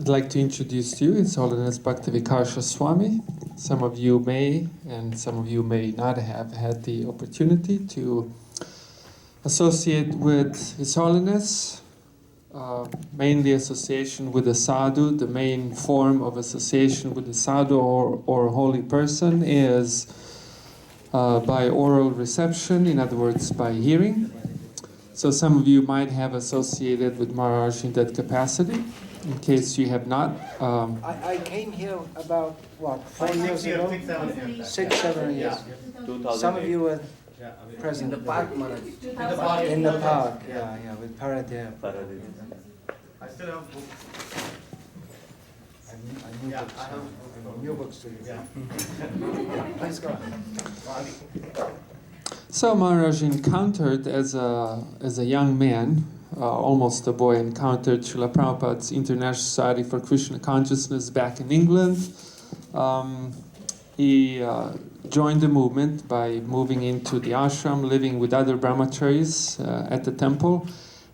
I'd like to introduce to you His Holiness Bhakti Vikas Swami. Some of you may, and some of you may not have had the opportunity to associate with His Holiness. Mainly association with the sadhu. The main form of association with the sadhu or holy person is by oral reception, in other words, by hearing. So some of you might have associated with Maharaj in that capacity. In case you have not... I came here about, 4 years ago? 6, 7 years. Some of you were present. In the park, Maharaj. In the park, yeah, with Paradip. I still have books. I new books to you. Yeah. Please go on. So Maharaj encountered as a young man, almost a boy, encountered Srila Prabhupada's International Society for Krishna Consciousness back in England. He joined the movement by moving into the ashram, living with other brahmacharis at the temple.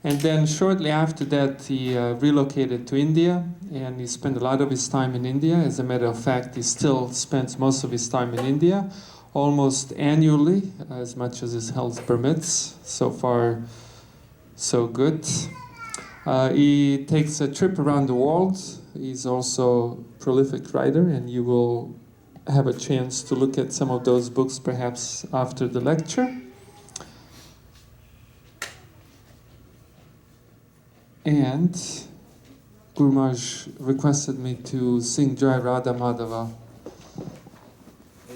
And then shortly after that, he relocated to India, and he spent a lot of his time in India. As a matter of fact, he still spends most of his time in India, almost annually, as much as his health permits. So far, so good. He takes a trip around the world. He's also a prolific writer, and you will have a chance to look at some of those books perhaps after the lecture. And Guru Maharaj requested me to sing Jai Radha Madhava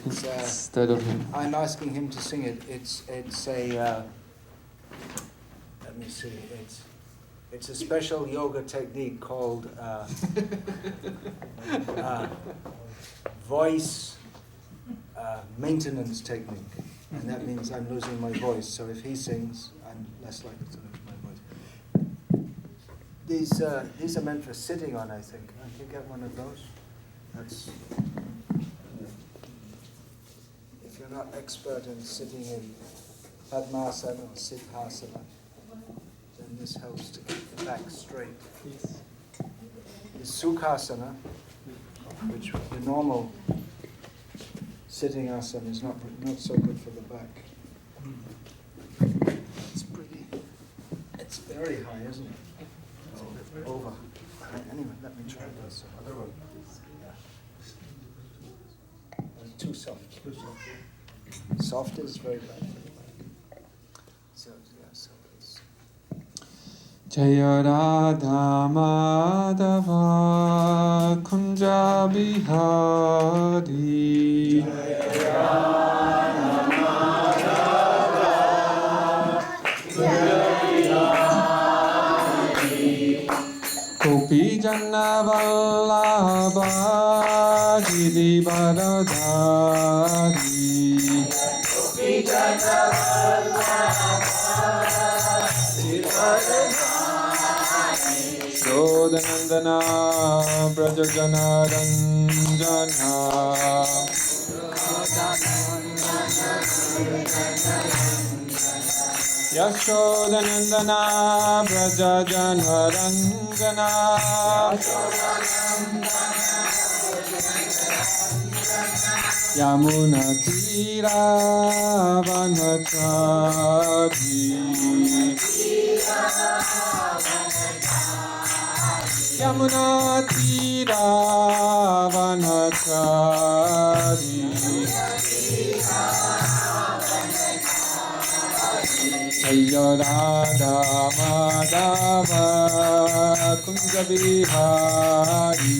instead of him. I'm asking him to sing it. It's a let me see. It's a special yoga technique called voice maintenance technique, and that means I'm losing my voice. So if he sings, I'm less likely to lose my voice. These are meant for sitting on, I think. Can you get one of those? That's if you're not expert in sitting in Padmasana or Siddhasana, then this helps to keep the back straight. Yes. The Sukhasana, which the normal sitting asana, is not so good for the back. It's very high, isn't it? Over. Anyway, let me try this. Other one. Too soft. Too soft. Soft is very bad for the back. So please. Jaya Radha Madhava Kunja Bihari. Jaya Radha Madhava Kunja Gopi Janna Vallabha Giri Varadhari. Gopi Janna Vallabha Giri Varadhari. Shodhanandana Braja Jana Ranjana. Yashodhanandana Braja Jana Ranjana. Yamuna Tira Vanachari. Yamuna Tira Vanachari. Jaya Radha Madhava Kunja Bihari.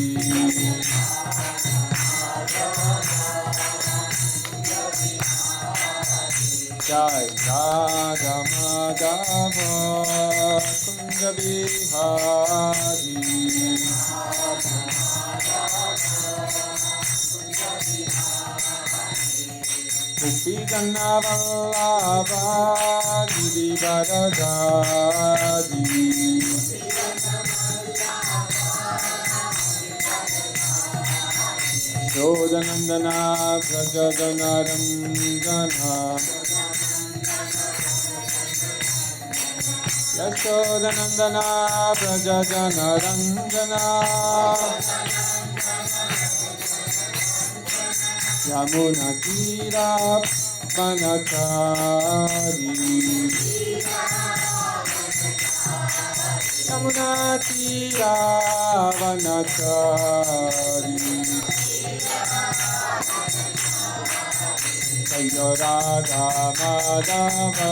Jai Radha Madhava Kunja Bihari. Gopi Janna Vallabha Giri Varadhari. Shodhanandana Braja Jana Ranjana. Yashodanandana Prajajana Ranjana Yamuna Tira Vanachari Yamuna Tira Vanachari Jaya Radha Madhava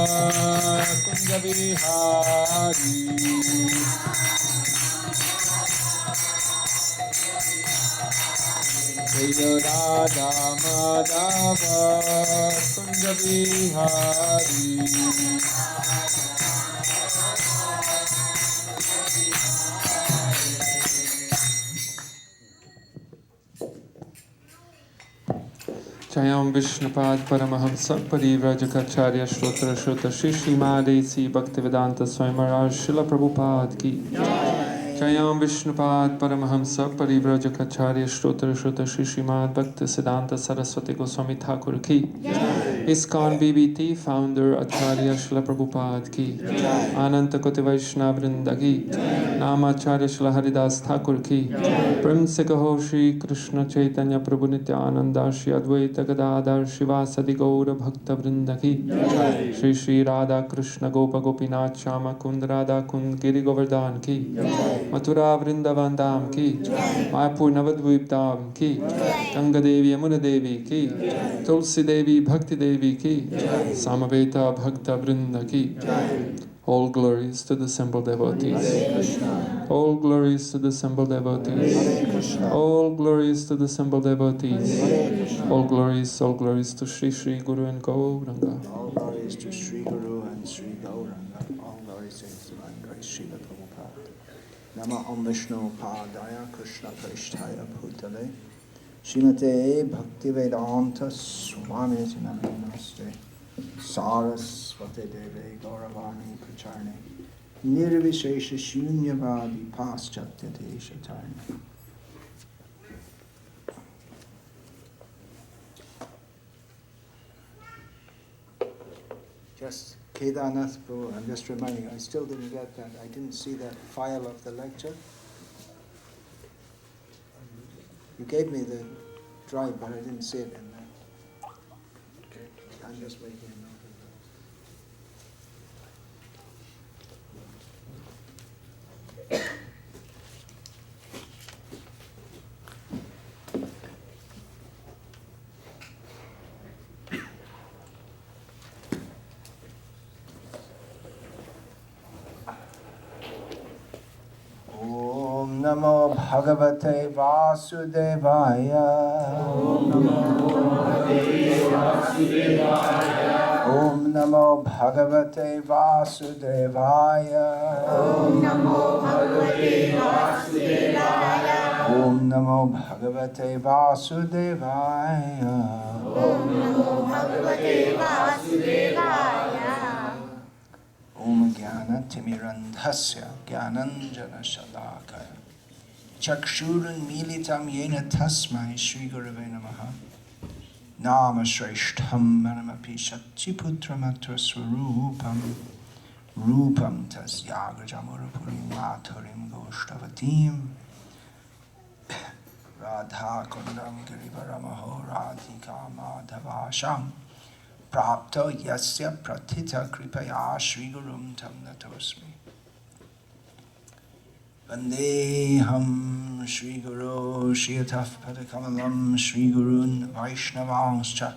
Kunja Vihari Jaya Radha Madhava Kunja Vihari Jayam Vishnupad Paramahamsa Parivrajacharya Shrotra Shrotra Shri Madesi Bhaktivedanta Swami Maharaj Srila Prabhupada Ki Jayam Vishnupad Paramahamsa Parivrajacharya Shrotra Shrotra Shri Mad Bhaktisiddhanta Saraswati Goswami Thakur Ki ISKCON BBT Founder Acharya Srila Prabhupada Ki Ananta Koti Vaishnava Vrinda Ki Namacharya Srila Haridas Thakur Ki Pramsikaho Shri Krishna Chaitanya Prabhu Nityananda Shri Advaita Gadadhar Shivasadi Gaura Bhakta Vrinda Ki Shri Shri Radha Krishna Gopa Gopinath Shama Kund Radha Kund Giri Govardhan Ki Mathura Vrindavan Dham Ki Mayapur Navadvip Dham Ki Ganga Devi Yamuna Devi Ki Tulsi Devi Bhakti Devi Ki Samaveta Bhakta Vrinda Ki All glories to the assembled devotees. All glories to the assembled devotees. All glories to the assembled devotees. All glories to Shri Shri Guru and Gauranga. All glories to Sri Guru and Sri Gauranga. All glories to His Divine Grace, Srila Prabhupada. Nama Om Vishnu Padaya Krishna Prishthaya Bhutale Srimate Bhaktivedanta Swami Namaste Sarasvate Deve Gauravani Pracharne Nirvishesha Shunyavadi Paschatya Deshatarne. Just Kedarnath Prabhu, I'm just reminding you, I still didn't get that. I didn't see that file of the lecture. You gave me the drive, but I didn't see it in there. Okay. I'm just making a note of that. Om Namo Bhagavate Vasudevaya. Om Namo Bhagavate Vasudevaya. Om Namo Bhagavate Vasudevaya. Om Namo Bhagavate Vasudevaya. Om Namo Bhagavate Vasudevaya. Om Jnana Timirandhasya Jnananjana Shalakaya Chakshurun Militam Yena Tasmai Shri Gurave Namaha Nama Shreshtham Manamapi Shachiputramatra Swarupam Rupam Tasyagrajamurupurim Matharim Goshtavatim Radha Kundam Girivaramaho Radhika Madhavasham Prapto Yasya Pratita Kripaya Shri Gurum Tam Natosmi Vandeham Shri Guru Shiyataf Padakamalam Shri Gurun Vaishnavanscha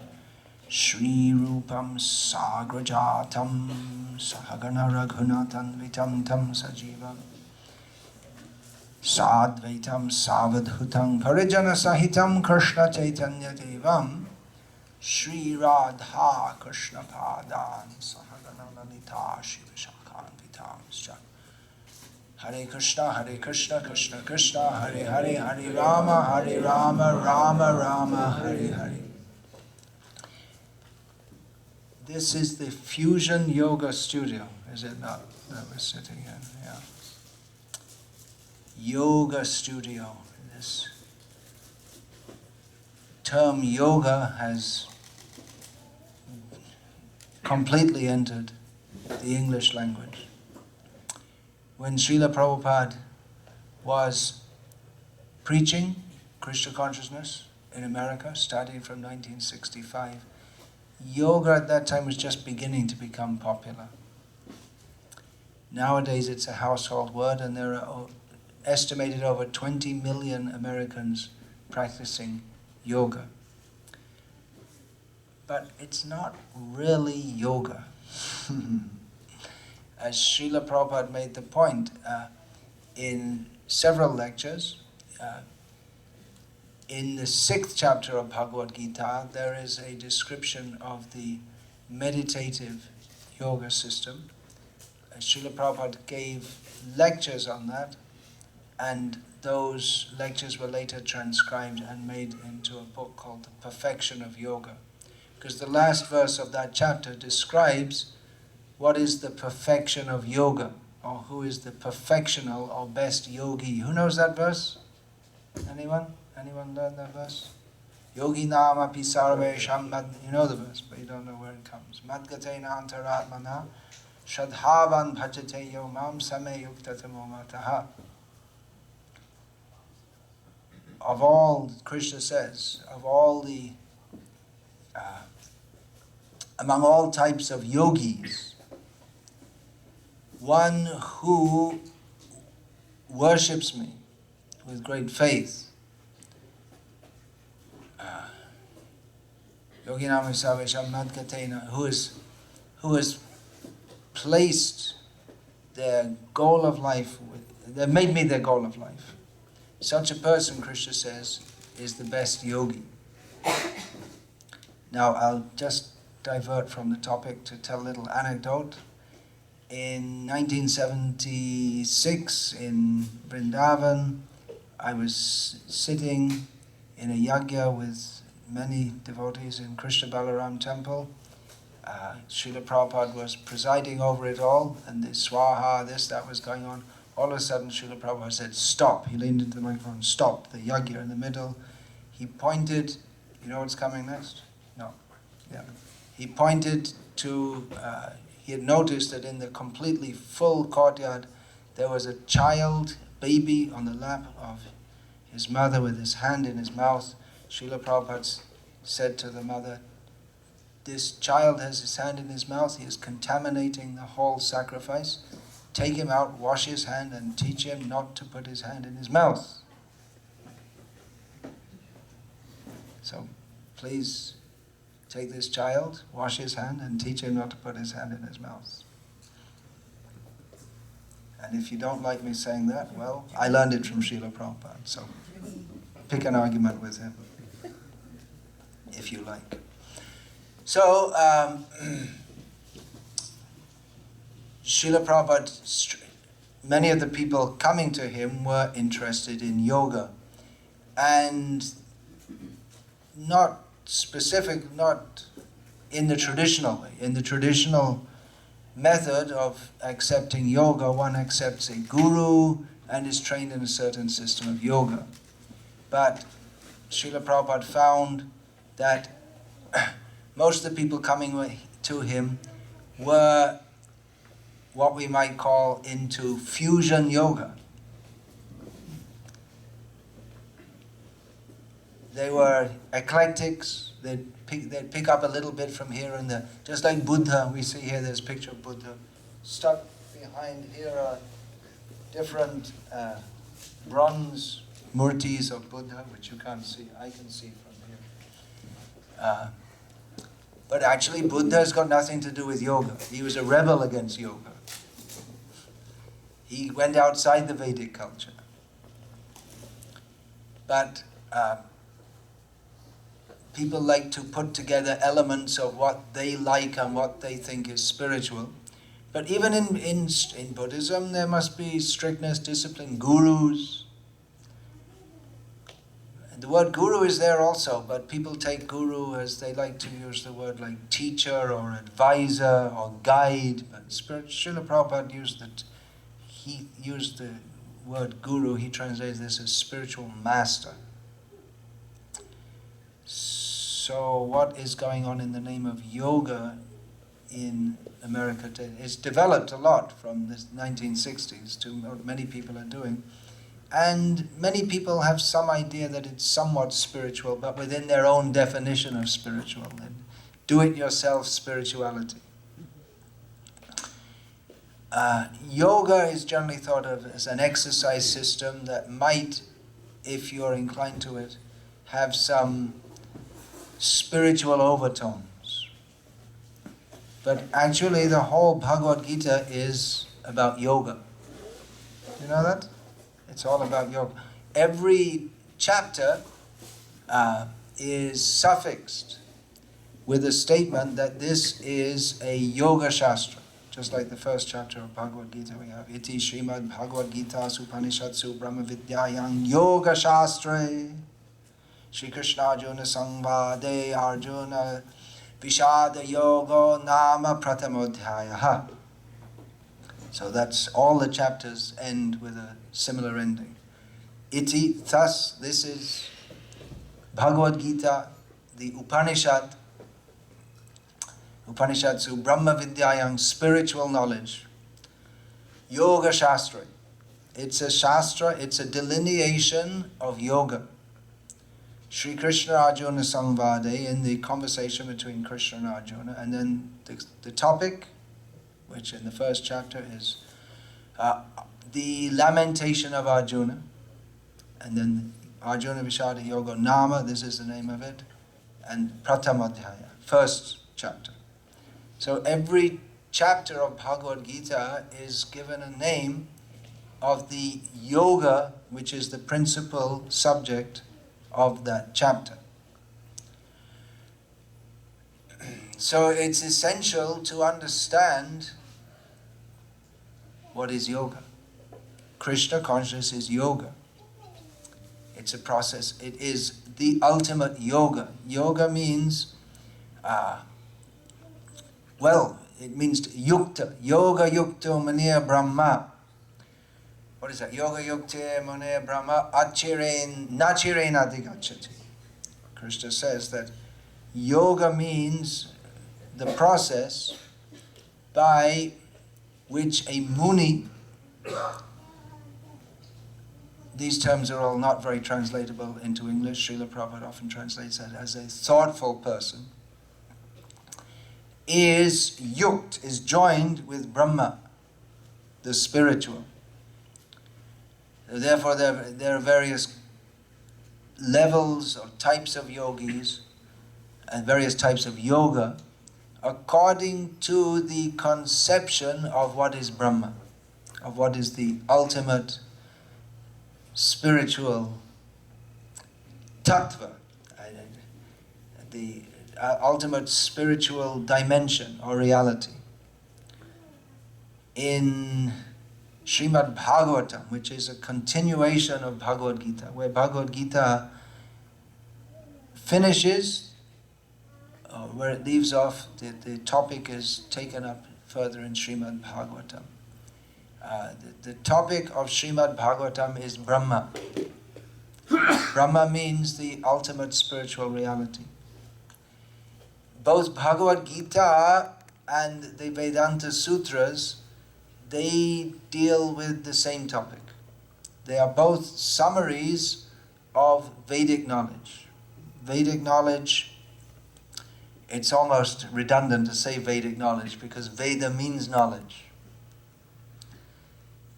Shri Rupam Sagrajatam Sahagana Raghunatan Vitam Tam Sajivam Sadvaitam Savadhutam Parijana Sahitam Krishna Chaitanya Devam Shri Radha Krishna Padan Sahagana Lalita Shiva Shakhan Vitamscha Hare Krishna, Krishna Krishna, Hare Hare, Hare Rama, Rama Rama, Hare Hare. This is the Fusion Yoga Studio, is it not, that we're sitting in? Yeah. Yoga Studio. This term yoga has completely entered the English language. when Srila Prabhupada was preaching Krishna consciousness in America, starting from 1965, yoga at that time was just beginning to become popular. Nowadays it's a household word, and there are estimated over 20 million Americans practicing yoga. But it's not really yoga. As Srila Prabhupada made the point in several lectures, in the 6th chapter of Bhagavad Gita, there is a description of the meditative yoga system. Srila Prabhupada gave lectures on that, and those lectures were later transcribed and made into a book called The Perfection of Yoga. Because the last verse of that chapter describes what is the perfection of yoga, or who is the perfectional or best yogi. Who knows that verse? Anyone? Anyone learn that verse? Yogi nama pi sarvesham mad. You know the verse, but you don't know where it comes. Madgatena antaratmana shadhavan bhajate yomam same yuktatamomataha. Of all, Krishna says, of all the, among all types of yogis, one who worships me with great faith, Yoginam Savesham Madgatena, who has placed their goal of life, they made me their goal of life. Such a person, Krishna says, is the best yogi. Now I'll just divert from the topic to tell a little anecdote. In 1976 in Vrindavan, I was sitting in a yajna with many devotees in Krishna Balaram temple. Srila Prabhupada was presiding over it all, and the swaha, this, that was going on. All of a sudden, Srila Prabhupada said, stop. He leaned into the microphone, stop. The yajna in the middle. He pointed, you know what's coming next? No. Yeah. He pointed to, he had noticed that in the completely full courtyard, there was a child, baby, on the lap of his mother with his hand in his mouth. Srila Prabhupada said to the mother, this child has his hand in his mouth, he is contaminating the whole sacrifice. Take him out, wash his hand, and teach him not to put his hand in his mouth. So, please take this child, wash his hand, and teach him not to put his hand in his mouth. And if you don't like me saying that, well, I learned it from Srila Prabhupada, so pick an argument with him, if you like. So, Srila Prabhupada, many of the people coming to him were interested in yoga, and not in the traditional way. In the traditional method of accepting yoga, one accepts a guru and is trained in a certain system of yoga. But Srila Prabhupada found that most of the people coming to him were what we might call into fusion yoga. They were eclectics. They'd pick up a little bit from here and there. Just like Buddha, we see here, there's a picture of Buddha. Stuck behind here are different bronze murtis of Buddha, which you can't see. I can see from here. But actually, Buddha has got nothing to do with yoga. He was a rebel against yoga. He went outside the Vedic culture. But people like to put together elements of what they like and what they think is spiritual. But even in Buddhism, there must be strictness, discipline, gurus. And the word guru is there also, but people take guru as they like to use the word like teacher or advisor or guide. But Srila Prabhupada he used the word guru, he translates this as spiritual master. So what is going on in the name of yoga in America today. It's developed a lot from the 1960s to what many people are doing. And many people have some idea that it's somewhat spiritual, but within their own definition of spiritual, and do-it-yourself spirituality. Yoga is generally thought of as an exercise system that might, if you're inclined to it, have some spiritual overtones. But actually the whole Bhagavad Gita is about yoga. You know that? It's all about yoga. Every chapter is suffixed with a statement that this is a yoga shastra. Just like the first chapter of Bhagavad Gita, we have Iti Srimad Bhagavad Gita Upanishadsu Brahma Vidyayang Yoga Shastre Shri Krishna Arjuna Samvade Arjuna Vishada Yoga Nama Pratamodhyaya. So that's all the chapters end with a similar ending. Iti, thus, this is Bhagavad Gita, the Upanishad, Upanishadsu Brahma Vidyayang, spiritual knowledge. Yoga Shastra. It's a shastra, it's a delineation of yoga. Shri Krishna Arjuna Samvade, in the conversation between Krishna and Arjuna. And then the topic, which in the first chapter is the lamentation of Arjuna. And then Arjuna Vishada Yoga Nama, this is the name of it. And Pratamadhyaya, first chapter. So every chapter of Bhagavad Gita is given a name of the yoga, which is the principal subject of that chapter. So it's essential to understand what is yoga. Krishna consciousness is yoga. It's a process. It is the ultimate yoga. Yoga means it means yukta. Yoga yukta maniya brahma. What is that? Yoga yukta maniya brahma achiren nachiren adhigacchati. Krishna says that yoga means the process by which a muni, these terms are all not very translatable into English. Srila Prabhupada often translates that as a thoughtful person, is yukt, is joined with Brahma, the spiritual. Therefore, there are various levels or types of yogis and various types of yoga according to the conception of what is Brahma, of what is the ultimate spiritual tattva, the ultimate spiritual dimension or reality. In Srimad Bhagavatam, which is a continuation of Bhagavad Gita, where Bhagavad Gita finishes, where it leaves off, the topic is taken up further in Srimad Bhagavatam. The topic of Srimad Bhagavatam is Brahma. Brahma means the ultimate spiritual reality. Both Bhagavad Gita and the Vedanta Sutras, they deal with the same topic. They are both summaries of Vedic knowledge. Vedic knowledge, it's almost redundant to say Vedic knowledge because Veda means knowledge.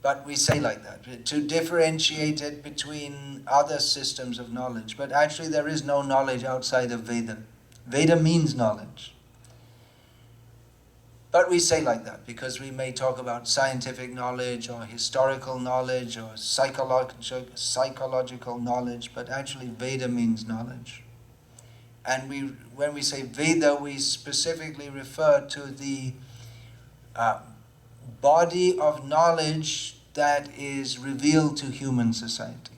But we say like that, to differentiate it between other systems of knowledge. But actually there is no knowledge outside of Veda. Veda means knowledge. But we say like that because we may talk about scientific knowledge or historical knowledge or psychological knowledge, but actually Veda means knowledge. And when we say Veda, we specifically refer to the body of knowledge that is revealed to human society,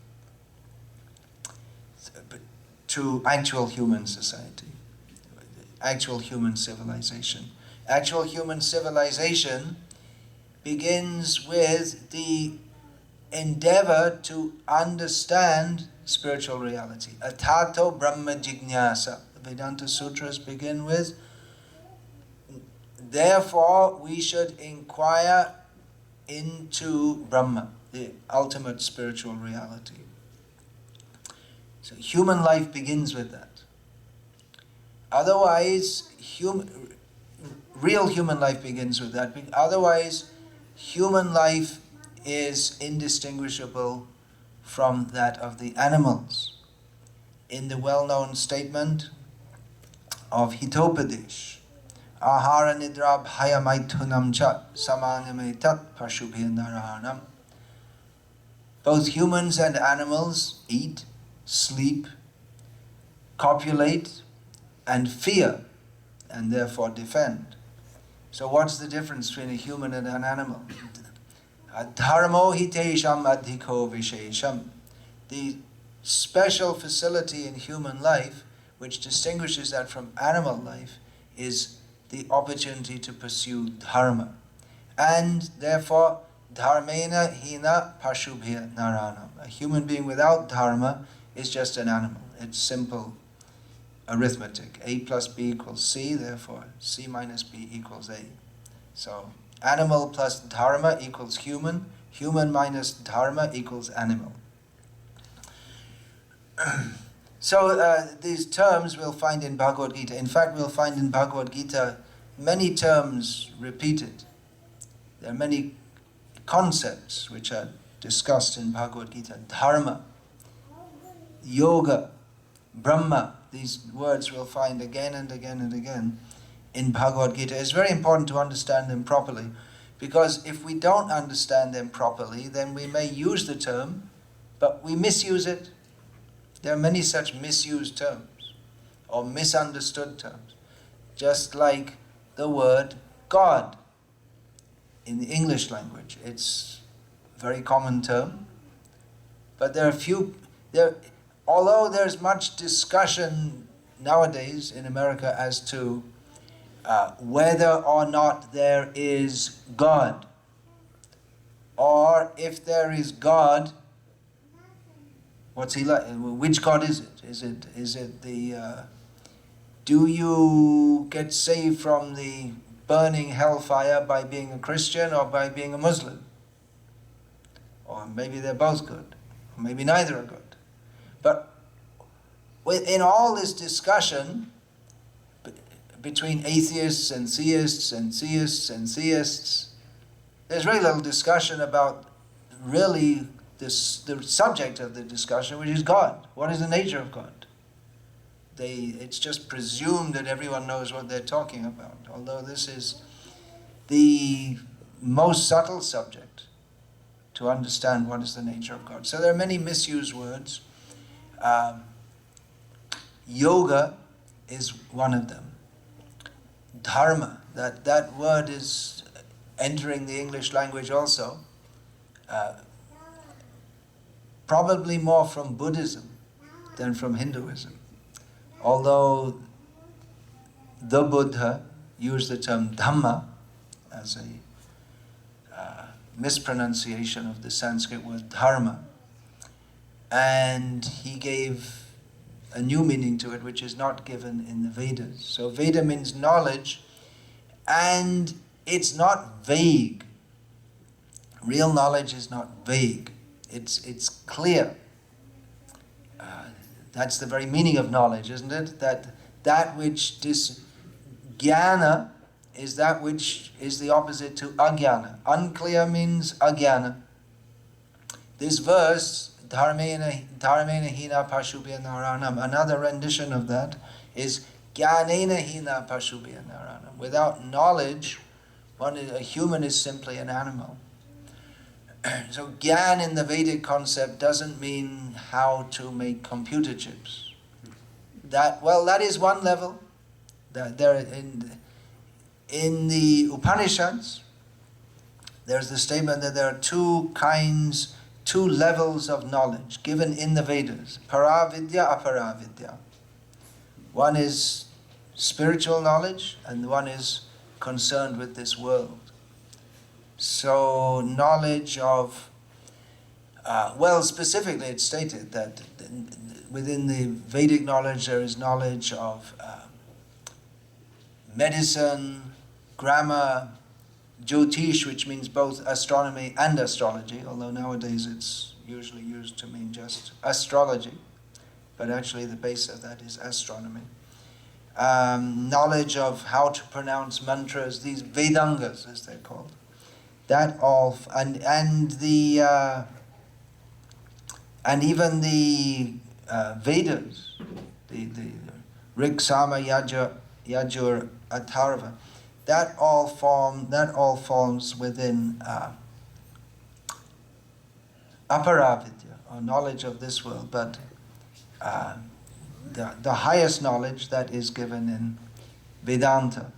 to actual human society, actual human civilization. Actual human civilization begins with the endeavor to understand spiritual reality. Atato Brahma Jignasa. The Vedanta Sutras begin with therefore we should inquire into Brahma, the ultimate spiritual reality. So human life begins with that. Otherwise, real human life begins with that. Otherwise, human life is indistinguishable from that of the animals. In the well-known statement of Hitopadesh, Ahara nidra bhaya maithunam cha samanyametat pashubhya narahanam. Both humans and animals eat, sleep, copulate, and fear, and therefore defend. So what's the difference between a human and an animal? Dharmo hitesham adhiko vishesham. The special facility in human life, which distinguishes that from animal life, is the opportunity to pursue dharma. And therefore, dharmena hina pashubhya naranam. A human being without dharma is just an animal. It's simple arithmetic. A plus B equals C, therefore C minus B equals A. So animal plus dharma equals human. Human minus dharma equals animal. So these terms we'll find in Bhagavad Gita. In fact, we'll find in Bhagavad Gita many terms repeated. There are many concepts which are discussed in Bhagavad Gita. Dharma, yoga, Brahma. These words we'll find again and again and again in Bhagavad Gita. It's very important to understand them properly, because if we don't understand them properly, then we may use the term, but we misuse it. There are many such misused terms, or misunderstood terms. Just like the word God in the English language. It's a very common term, but although there's much discussion nowadays in America as to whether or not there is God, or if there is God, what's he like? Which God is it? Is it the? Do you get saved from the burning hellfire by being a Christian or by being a Muslim? Or maybe they're both good, or maybe neither are good. But in all this discussion between atheists and theists and theists and theists, there's very little discussion about really the subject of the discussion, which is God. What is the nature of God? It's just presumed that everyone knows what they're talking about, although this is the most subtle subject to understand what is the nature of God. So there are many misused words. Yoga is one of them. Dharma, that word is entering the English language also, probably more from Buddhism than from Hinduism. Although the Buddha used the term Dhamma as a mispronunciation of the Sanskrit word dharma, and he gave a new meaning to it which is not given in the Vedas. So Veda means knowledge, and it's not vague. Real knowledge is not vague. It's clear. That's the very meaning of knowledge, isn't it? That which jnana is that which is the opposite to ajnana. Unclear means ajnana. This verse, dharmena hina pashubhya naranam, another rendition of that is jnanena hina pashubhya naranam. Without knowledge, a human is simply an animal. So Gyan in the Vedic concept doesn't mean how to make computer chips. That is one level. In the Upanishads, there's the statement that there are two levels of knowledge given in the Vedas. Paravidya, aparavidya. One is spiritual knowledge and one is concerned with this world. So knowledge of, specifically it's stated that within the Vedic knowledge there is knowledge of medicine, grammar Jyotish, which means both astronomy and astrology, although nowadays it's usually used to mean just astrology, but actually the base of that is astronomy. Knowledge of how to pronounce mantras, these Vedangas as they're called, that all, and even the Vedas, the Rig, Sama, Yajur, Atharva, that all falls within aparavidya, or knowledge of this world, but the highest knowledge that is given in Vedanta.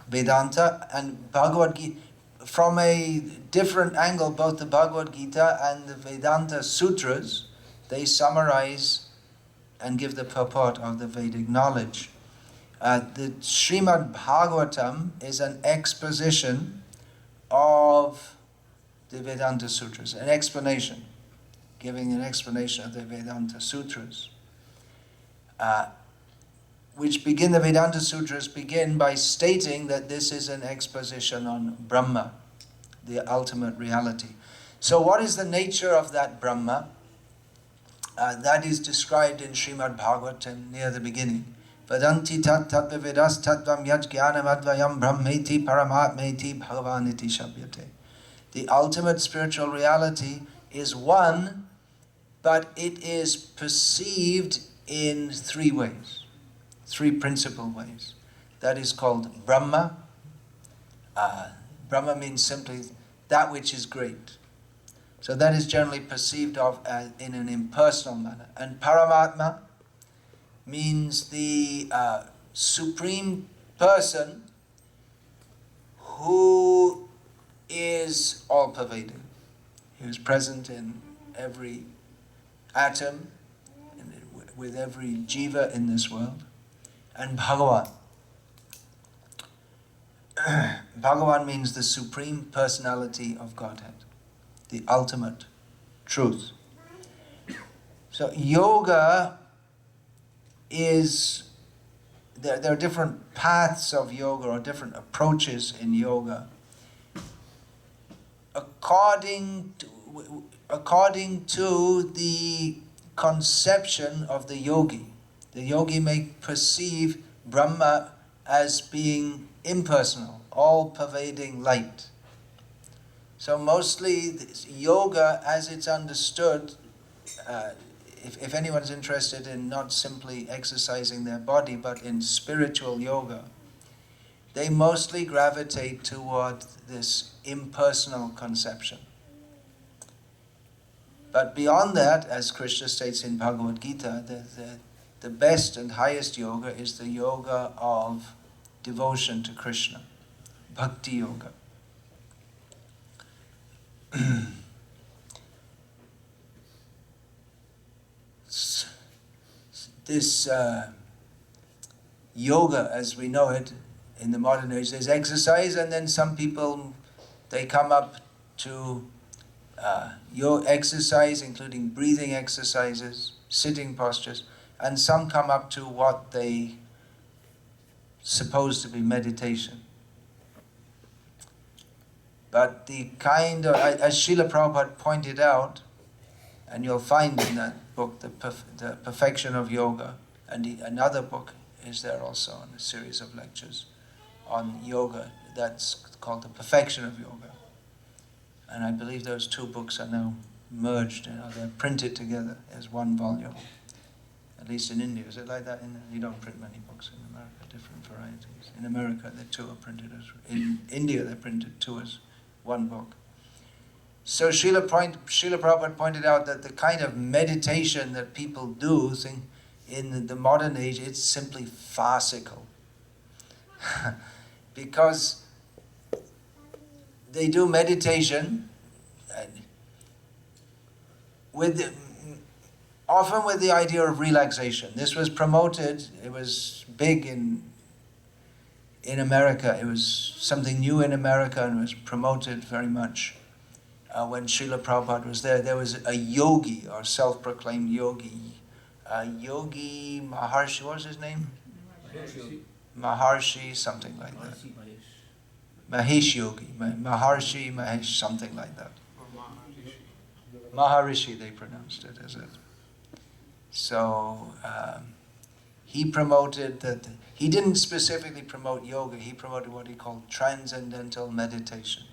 Vedanta and Bhagavad Gita, from a different angle, both the Bhagavad Gita and the Vedanta Sutras, they summarize and give the purport of the Vedic knowledge. The Srimad Bhagavatam is an exposition of the Vedanta Sutras, an explanation, giving an explanation of the Vedanta Sutras. The Vedanta Sutras begin by stating that this is an exposition on Brahma, the ultimate reality. So what is the nature of that Brahma? That is described in Srimad Bhagavatam near the beginning. Vadanti tat tat vividas tattvam yaj jnanam advayam brahmeti paramatmeti bhagavaniti shabhyate. The ultimate spiritual reality is one, but it is perceived in three ways, three principal ways. That is called Brahma. Brahma means simply that which is great. So that is generally perceived of in an impersonal manner. And Paramatma means the supreme person who is all-pervading, who is present in every atom, with every jiva in this world. And Bhagavan. Bhagavan means the supreme personality of Godhead, the ultimate truth. So yoga is, there are different paths of yoga or different approaches in yoga. According to the conception of the yogi may perceive Brahma as being impersonal, all-pervading light. So mostly yoga, as it's understood, if anyone's interested in not simply exercising their body, but in spiritual yoga, they mostly gravitate toward this impersonal conception. But beyond that, as Krishna states in Bhagavad Gita, the best and highest yoga is the yoga of devotion to Krishna, Bhakti yoga. This yoga, as we know it in the modern age, there's exercise, and then some people, they come up to your exercise, including breathing exercises, sitting postures, and some come up to what they suppose to be meditation. But the kind of, as Srila Prabhupada pointed out, and you'll find in that book, the Perfection of Yoga, and another book is there also, in a series of lectures on yoga, that's called The Perfection of Yoga. And I believe those two books are now merged, they're printed together as one volume, at least in India. Is it like that? You don't print many books in America, different varieties. In America, the two are printed as, in India, they're printed two as one book. So Srila Prabhupada pointed out that the kind of meditation that people do in the modern age, it's simply farcical. Because they do meditation often with the idea of relaxation. This was promoted, it was big in America. It was something new in America and was promoted very much. When Srila Prabhupada was there was a yogi, or self-proclaimed yogi, Yogi Maharshi, what was his name? Maharshi, something like that. Mahesh Yogi, Maharshi, Mahesh, something like that. Maharishi, they pronounced it as it. So he promoted that. He didn't specifically promote yoga. He promoted what he called transcendental meditation.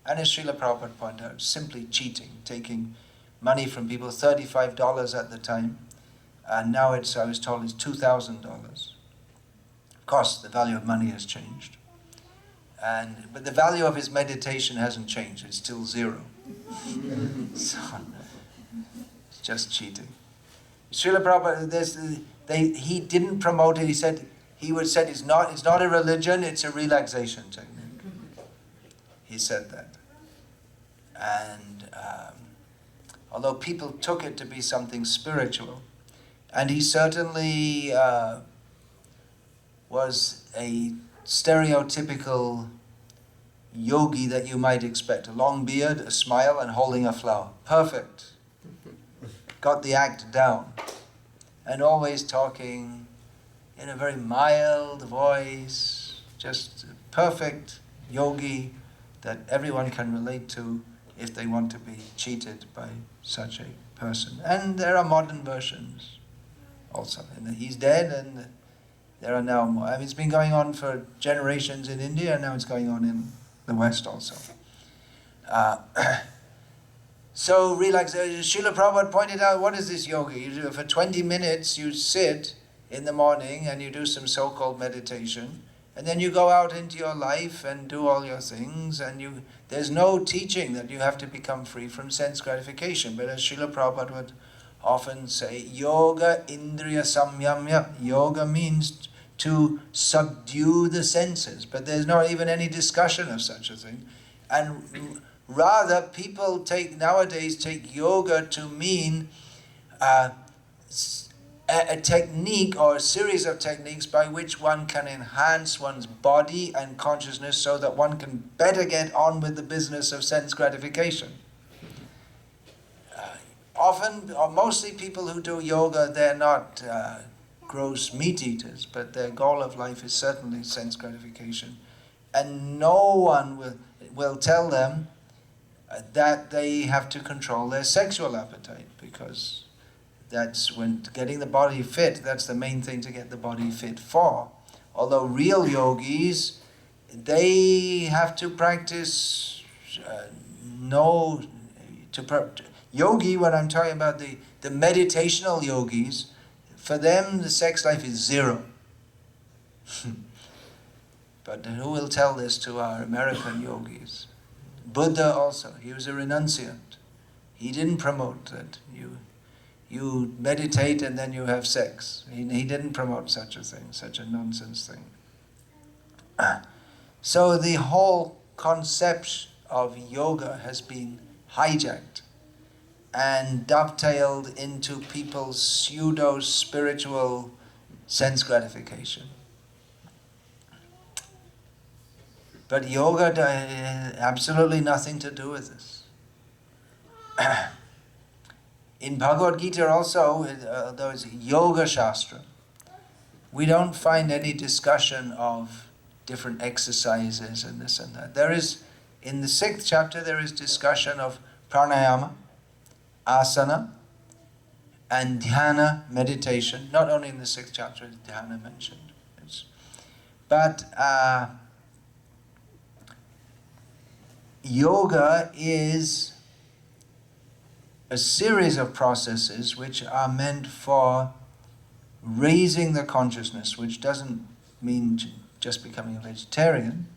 And as Srila Prabhupada pointed out, simply cheating, taking money from people, $35 at the time, and now it's, I was told, it's $2,000. Of course, the value of money has changed. But the value of his meditation hasn't changed, it's still zero. So, it's just cheating. Srila Prabhupada, he didn't promote it, he said it's not a religion, it's a relaxation technique. He said that. And although people took it to be something spiritual, and he certainly was a stereotypical yogi that you might expect. A long beard, a smile, and holding a flower. Perfect. Got the act down. And always talking in a very mild voice, just a perfect yogi that everyone can relate to if they want to be cheated by such a person. And there are modern versions also. And he's dead, and there are now more. I mean, it's been going on for generations in India, and now it's going on in the West also. So Srila Prabhupada pointed out, what is this yoga? You do, for 20 minutes you sit in the morning and you do some so-called meditation, and then you go out into your life and do all your things, and there's no teaching that you have to become free from sense gratification. But as Srila Prabhupada would often say, yoga indriya samyamya. Yoga means to subdue the senses, but there's not even any discussion of such a thing. And rather, people nowadays take yoga to mean a technique or a series of techniques by which one can enhance one's body and consciousness so that one can better get on with the business of sense gratification. Often, or mostly people who do yoga, they're not gross meat eaters, but their goal of life is certainly sense gratification. And no one will tell them that they have to control their sexual appetite, because that's when getting the body fit, that's the main thing to get the body fit for. Although real yogis, they have to practice yogi, when I'm talking about the meditational yogis, for them the sex life is zero. But who will tell this to our American yogis? Buddha also, he was a renunciant. He didn't promote that you meditate and then you have sex. He didn't promote such a thing, such a nonsense thing. So the whole concept of yoga has been hijacked and dovetailed into people's pseudo-spiritual sense gratification. But yoga has absolutely nothing to do with this. In Bhagavad Gita also, though it's Yoga Shastra, we don't find any discussion of different exercises and this and that. There is, in the 6th chapter, there is discussion of pranayama, asana, and dhyana, meditation. Not only in the 6th chapter is dhyana mentioned. But yoga is a series of processes which are meant for raising the consciousness, which doesn't mean just becoming a vegetarian,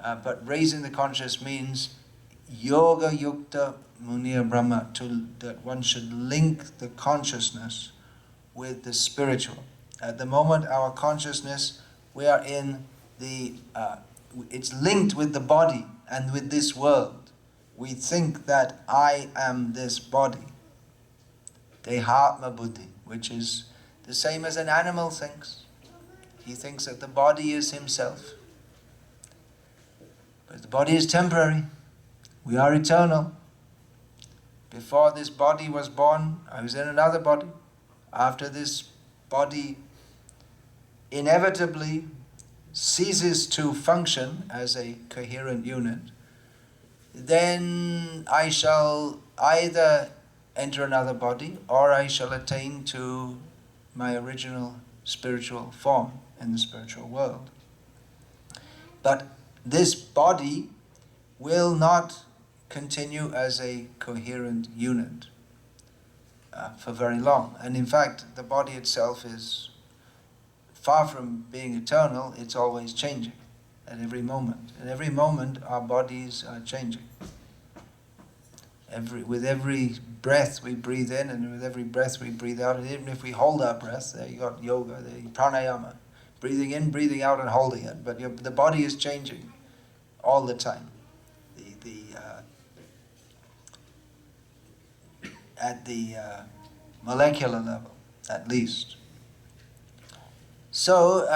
but raising the consciousness means yoga yukta muniya brahma, that one should link the consciousness with the spiritual. At the moment, our consciousness, we are in it's linked with the body and with this world. We think that I am this body, dehatma buddhi, which is the same as an animal thinks. He thinks that the body is himself. But the body is temporary. We are eternal. Before this body was born, I was in another body. After this body inevitably ceases to function as a coherent unit, then I shall either enter another body or I shall attain to my original spiritual form in the spiritual world. But this body will not continue as a coherent unit for very long. And in fact, the body itself is far from being eternal, it's always changing at every moment. At every moment, our bodies are changing. With every breath we breathe in and with every breath we breathe out, and even if we hold our breath, there you got yoga, the pranayama, breathing in, breathing out, and holding it. But the body is changing all the time. At the molecular level, at least. So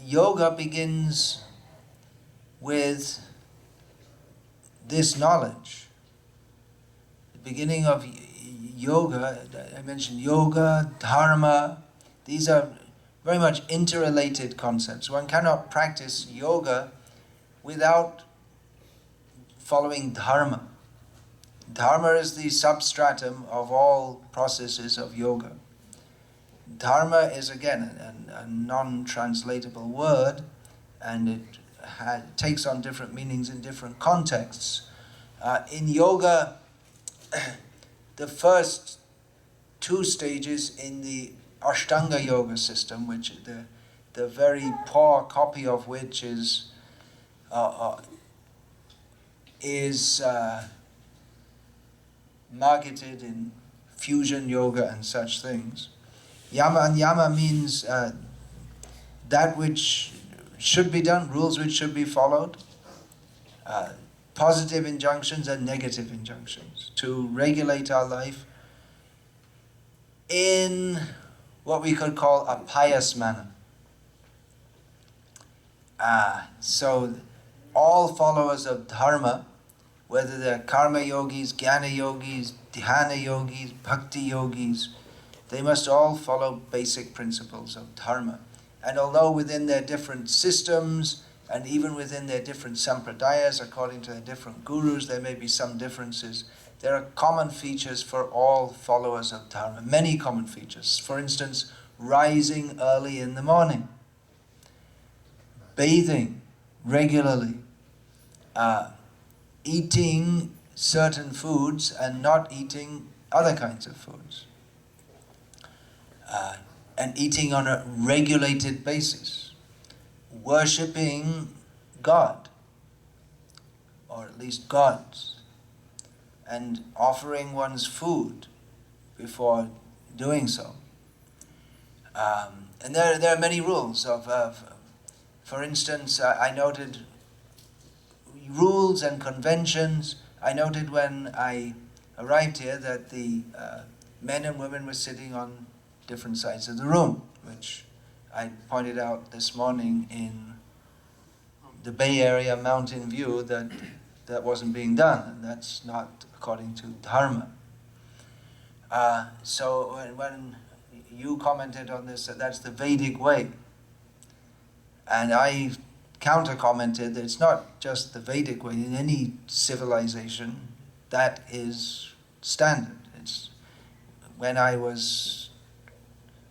yoga begins with this knowledge. The beginning of yoga, I mentioned yoga, dharma, these are very much interrelated concepts. One cannot practice yoga without following dharma. Dharma is the substratum of all processes of yoga. Dharma is again a non-translatable word, and it takes on different meanings in different contexts. In yoga, the first two stages in the Ashtanga yoga system, which the very poor copy of which is marketed in fusion yoga and such things. Yama and yama means that which should be done, rules which should be followed, positive injunctions and negative injunctions, to regulate our life in what we could call a pious manner. So all followers of dharma, whether they're karma yogis, jnana yogis, dhyana yogis, bhakti yogis, they must all follow basic principles of dharma. And although within their different systems, and even within their different sampradayas, according to their different gurus, there may be some differences, there are common features for all followers of dharma, many common features. For instance, rising early in the morning, bathing regularly, eating certain foods and not eating other kinds of foods, and eating on a regulated basis, worshipping God, or at least gods, and offering one's food before doing so. And there are many rules for instance, I noted rules and conventions. I noted when I arrived here that the men and women were sitting on different sides of the room, which I pointed out this morning in the Bay Area Mountain View that wasn't being done, and that's not according to Dharma. So when you commented on this, that's the Vedic way, and I counter-commented that it's not just the Vedic way. In any civilization, that is standard. It's when I was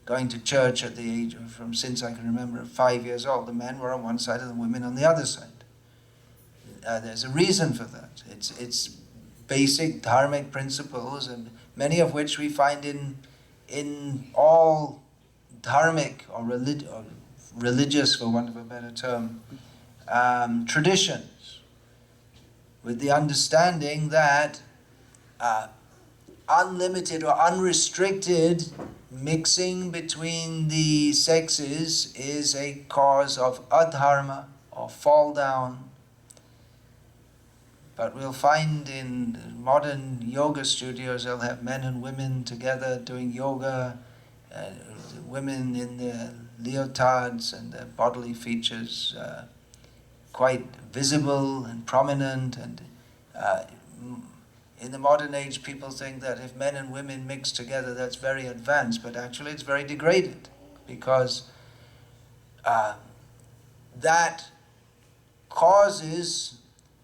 going to church at the age of, since I can remember, 5 years old, the men were on one side and the women on the other side. There's a reason for that. It's basic dharmic principles, and many of which we find in all dharmic or religious, for want of a better term, traditions, with the understanding that unlimited or unrestricted mixing between the sexes is a cause of adharma or fall down. But we'll find in modern yoga studios, they'll have men and women together doing yoga, women in their leotards and their bodily features quite visible and prominent. And in the modern age, people think that if men and women mix together, that's very advanced, but actually it's very degraded, because that causes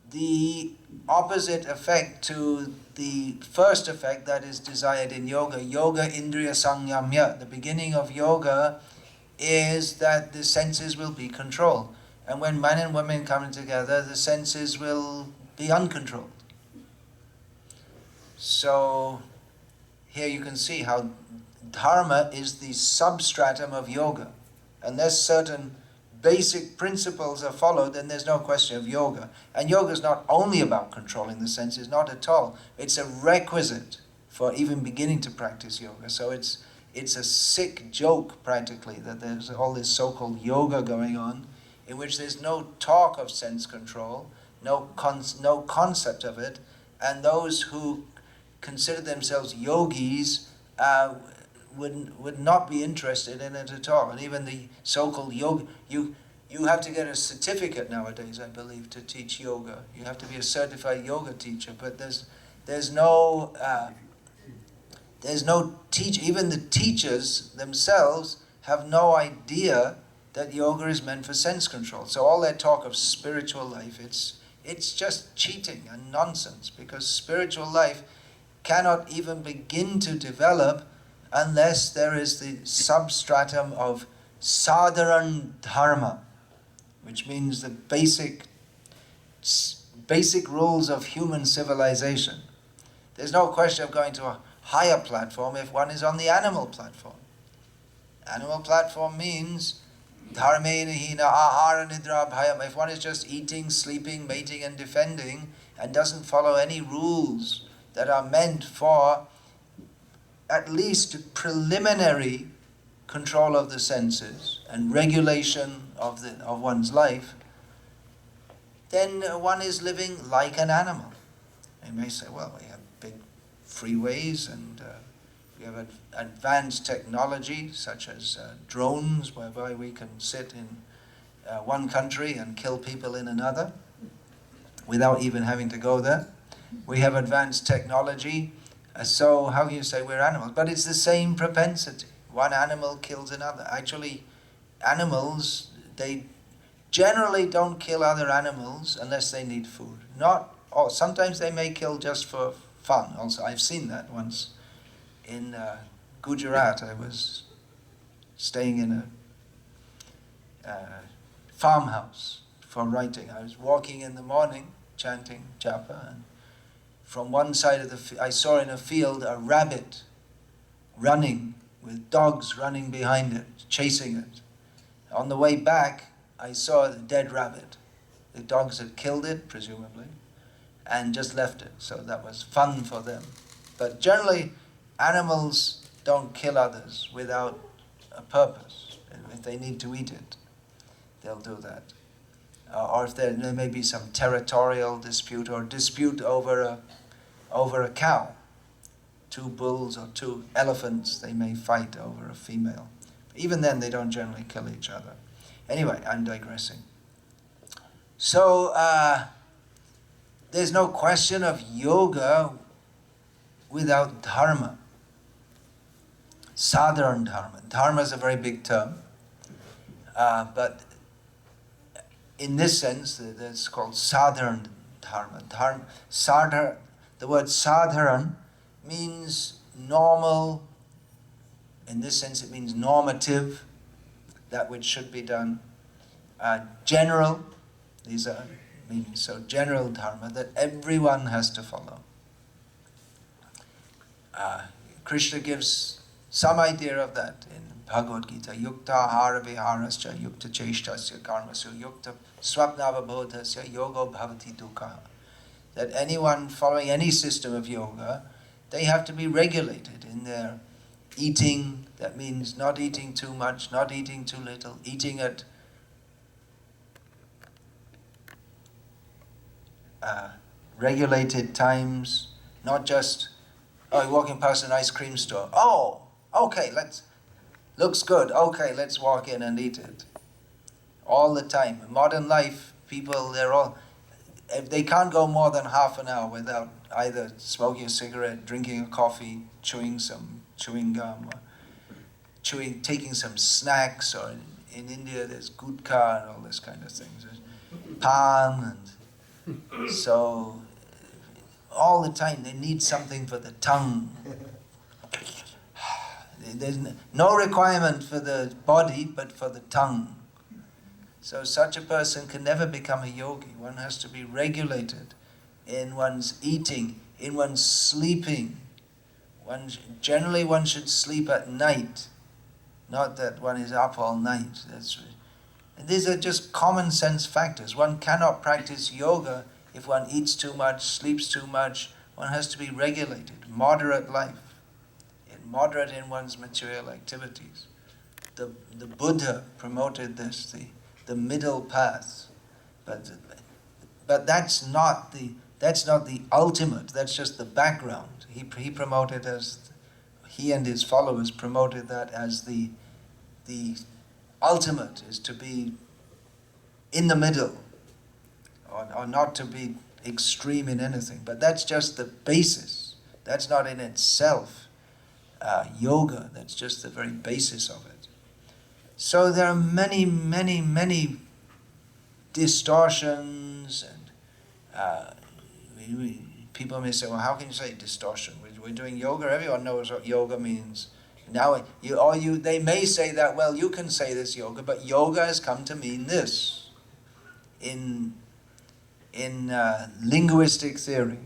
the opposite effect to the first effect that is desired in yoga. Yoga indriya samyamya. The beginning of yoga is that the senses will be controlled. And when man and woman come together, the senses will be uncontrolled. So here you can see how dharma is the substratum of yoga. Unless certain basic principles are followed, then there's no question of yoga. And yoga is not only about controlling the senses, not at all. It's a requisite for even beginning to practice yoga. So it's a sick joke, practically, that there's all this so-called yoga going on, in which there's no talk of sense control, no concept of it, and those who consider themselves yogis would not be interested in it at all. And even the so-called yoga, you have to get a certificate nowadays, I believe, to teach yoga. You have to be a certified yoga teacher, but there's no teach. Even the teachers themselves have no idea that yoga is meant for sense control. So all that talk of spiritual life, it's just cheating and nonsense, because spiritual life cannot even begin to develop unless there is the substratum of sadharan dharma, which means the basic rules of human civilization. There's no question of going to a higher platform if one is on the animal platform. Animal platform means dharmena hina ahara nidra bhayam. If one is just eating, sleeping, mating and defending and doesn't follow any rules that are meant for at least preliminary control of the senses and regulation of one's life, then one is living like an animal. They may say, well, we have big freeways and we have advanced technology such as drones, whereby we can sit in one country and kill people in another without even having to go there. We have advanced technology, so how can you say we're animals? But it's the same propensity. One animal kills another. Actually, animals, they generally don't kill other animals unless they need food. Sometimes they may kill just for fun. Also, I've seen that once. In Gujarat, I was staying in a farmhouse for writing. I was walking in the morning, chanting japa, and from one side of I saw in a field a rabbit running, with dogs running behind it, chasing it. On the way back, I saw the dead rabbit. The dogs had killed it, presumably, and just left it. So that was fun for them. But generally, animals don't kill others without a purpose. If they need to eat it, they'll do that. Or if there may be some territorial dispute or dispute over a cow. 2 bulls or 2 elephants, they may fight over a female. Even then, they don't generally kill each other. Anyway, I'm digressing. So, there's no question of yoga without dharma. Sadharan dharma. Dharma is a very big term. But in this sense, it's called sadharan dharma. The word sadharan means normal. In this sense, it means normative, that which should be done. General, these are meanings. So general dharma that everyone has to follow. Krishna gives some idea of that in Bhagavad Gita. Yukta hara viharascha yukta cheshtasya karmasya yukta swapnavabodhasya yogo bhavati dukkha. That anyone following any system of yoga, they have to be regulated in their eating. That means not eating too much, not eating too little, eating at regulated times, not just, you're walking past an ice cream store. Oh, okay, looks good. Okay, let's walk in and eat it. All the time. In modern life, people, if they can't go more than half an hour without either smoking a cigarette, drinking a coffee, chewing some chewing gum, or taking some snacks, or in India there's gutka and all this kind of things. There's pan, and so all the time they need something for the tongue. There's no requirement for the body, but for the tongue. So such a person can never become a yogi. One has to be regulated in one's eating, in one's sleeping. Generally one should sleep at night, not that one is up all night. And these are just common sense factors. One cannot practice yoga if one eats too much, sleeps too much. One has to be regulated, moderate life. Moderate in one's material activities. The Buddha promoted this, the middle path, but that's not the ultimate. That's just the background. He promoted he and his followers promoted that as the ultimate is to be in the middle, or not to be extreme in anything. But that's just the basis. That's not in itself yoga. That's just the very basis of it. So there are many, many, many distortions, and people may say, well, how can you say distortion? We're doing yoga. Everyone knows what yoga means. Now, they may say that, well, you can say this yoga, but yoga has come to mean this. In linguistic theory,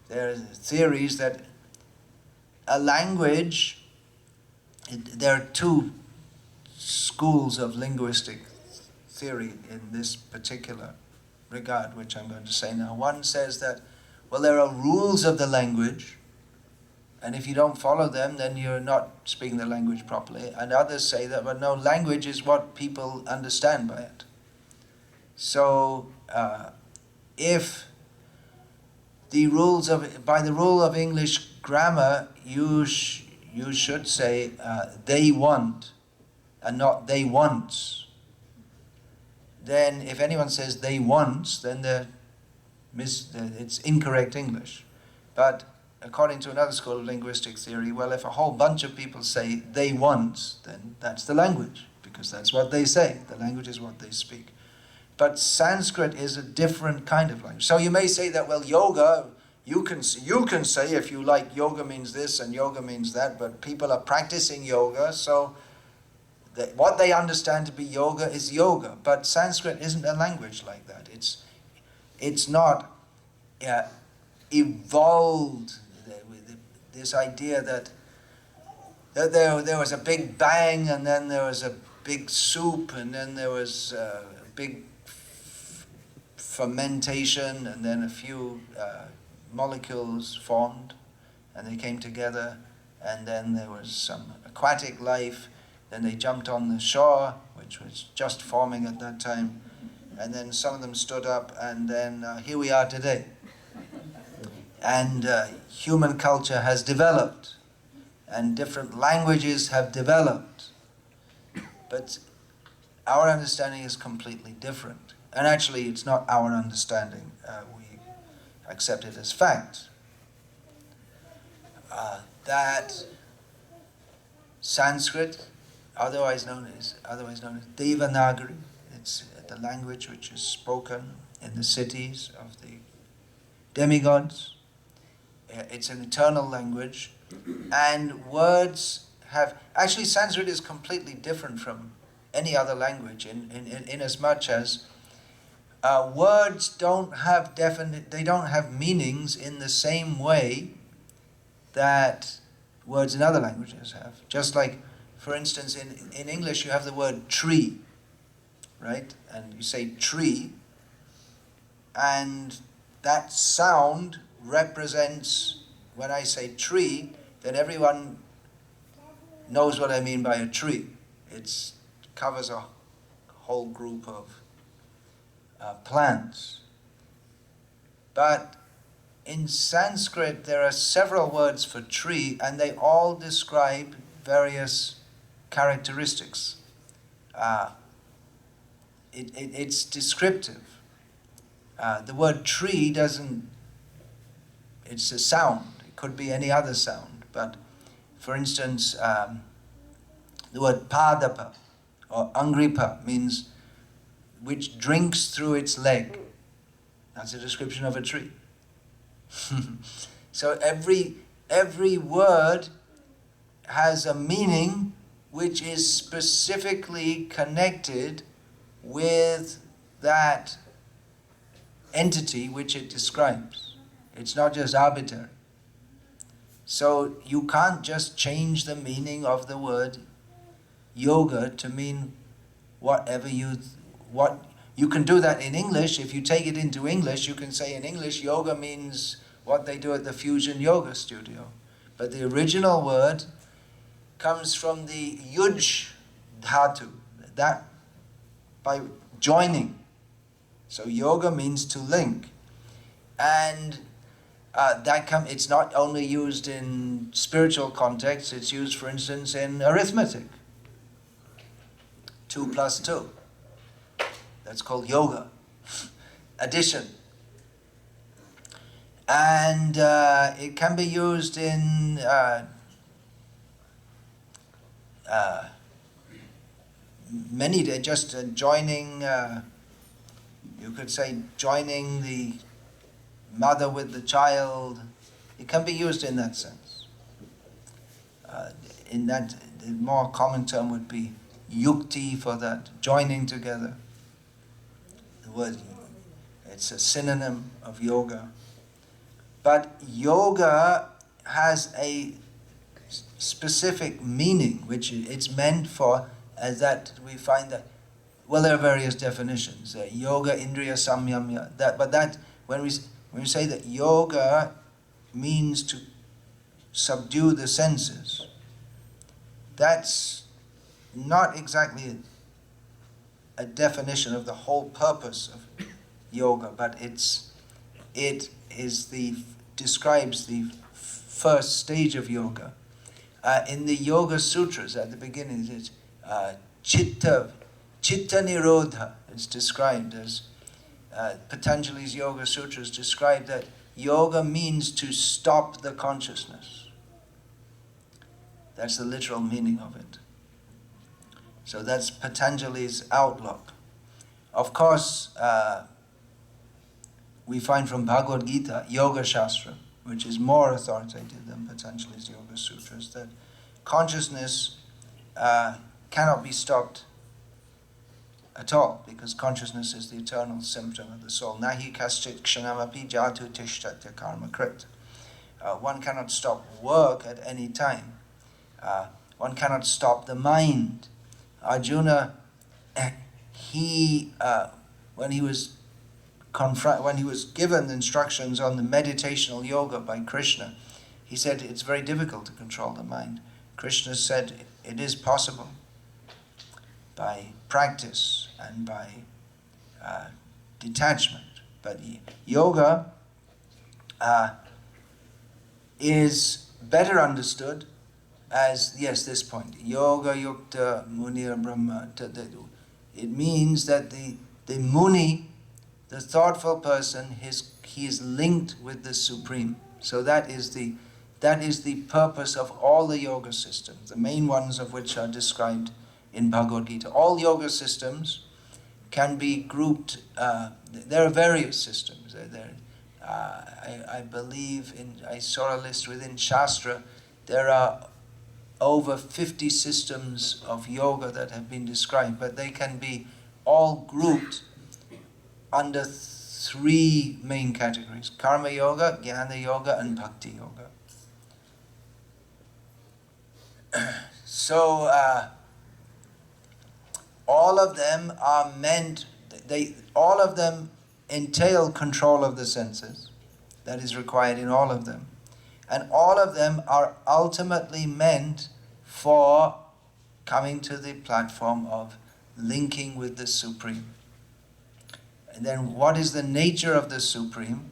there are theories that a language, there are two schools of linguistic theory in this particular regard, which I'm going to say now. One says that, well, there are rules of the language, and if you don't follow them, then you're not speaking the language properly. And others say that, well, no, language is what people understand by it. So, if by the rule of English grammar, you should say they want and not they wants. Then if anyone says they wants, then it's incorrect English. But according to another school of linguistic theory, well, if a whole bunch of people say they want, then that's the language, because that's what they say. The language is what they speak. But Sanskrit is a different kind of language. So you may say that, well, yoga, you can say if you like, yoga means this and yoga means that, but people are practicing yoga, so what they understand to be yoga is yoga. But Sanskrit isn't a language like that. It's not evolved with this idea that there was a big bang, and then there was a big soup, and then there was a big fermentation, and then a few molecules formed, and they came together, and then there was some aquatic life. Then they jumped on the shore, which was just forming at that time, and then some of them stood up, and then here we are today. And human culture has developed, and different languages have developed, but our understanding is completely different. And actually, it's not our understanding. We accept it as fact. That Sanskrit, otherwise known as Devanagari, it's the language which is spoken in the cities of the demigods. It's an eternal language, and words have... Actually, Sanskrit is completely different from any other language in as much as words don't have meanings in the same way that words in other languages have. Just like, for instance, in English you have the word tree, right? And you say tree, and that sound represents, when I say tree, then everyone knows what I mean by a tree. It covers a whole group of plants. But in Sanskrit there are several words for tree, and they all describe various characteristics. It's descriptive. The word tree it's a sound. It could be any other sound. But for instance, the word padapa, or Angripa means which drinks through its leg. That's a description of a tree. So every word has a meaning which is specifically connected with that entity which it describes. It's not just arbitrary. So you can't just change the meaning of the word yoga to mean whatever you can do that in English. If you take it into English, you can say in English yoga means what they do at the Fusion Yoga Studio. But the original word comes from the yuj dhatu, that by joining. So yoga means to link. And it's not only used in spiritual context, it's used, for instance, in arithmetic. 2 plus 2. That's called yoga. Addition. And it can be used in many, just joining, you could say joining the mother with the child. It can be used in that sense. In that, the more common term would be yukti for that, joining together. The word, it's a synonym of yoga. But yoga has a specific meaning, which it's meant for, as that we find that, well, there are various definitions. Yoga, indriya, samyamya. But when we say that yoga means to subdue the senses, that's not exactly a definition of the whole purpose of yoga, but it describes the first stage of yoga. In the Yoga Sutras, at the beginning, it's chitta nirodha. It's described as Patanjali's Yoga Sutras describe that yoga means to stop the consciousness. That's the literal meaning of it. So that's Patanjali's outlook. Of course, we find from Bhagavad Gita, Yoga Shastra, which is more authoritative than Patanjali's Yoga Sutras, that consciousness cannot be stopped at all, because consciousness is the eternal symptom of the soul. Nahi kaschit kshanamapi jatu tishtatya karma krit. One cannot stop work at any time. One cannot stop the mind. Arjuna, when he was given instructions on the meditational yoga by Krishna, he said it's very difficult to control the mind. Krishna said it is possible by practice and by detachment. But yoga is better understood as, yes, this point, yoga yukta munir brahma. It means that the muni, the thoughtful person, he is linked with the Supreme. So that is the purpose of all the yoga systems, the main ones of which are described in Bhagavad Gita. All yoga systems can be grouped. There are various systems. I believe I saw a list within Shastra. There are over 50 systems of yoga that have been described, but they can be all grouped under 3 main categories: karma yoga, jnana yoga, and bhakti yoga. So all of them are meant, all of them entail control of the senses. That is required in all of them. And all of them are ultimately meant for coming to the platform of linking with the Supreme. And then what is the nature of the Supreme?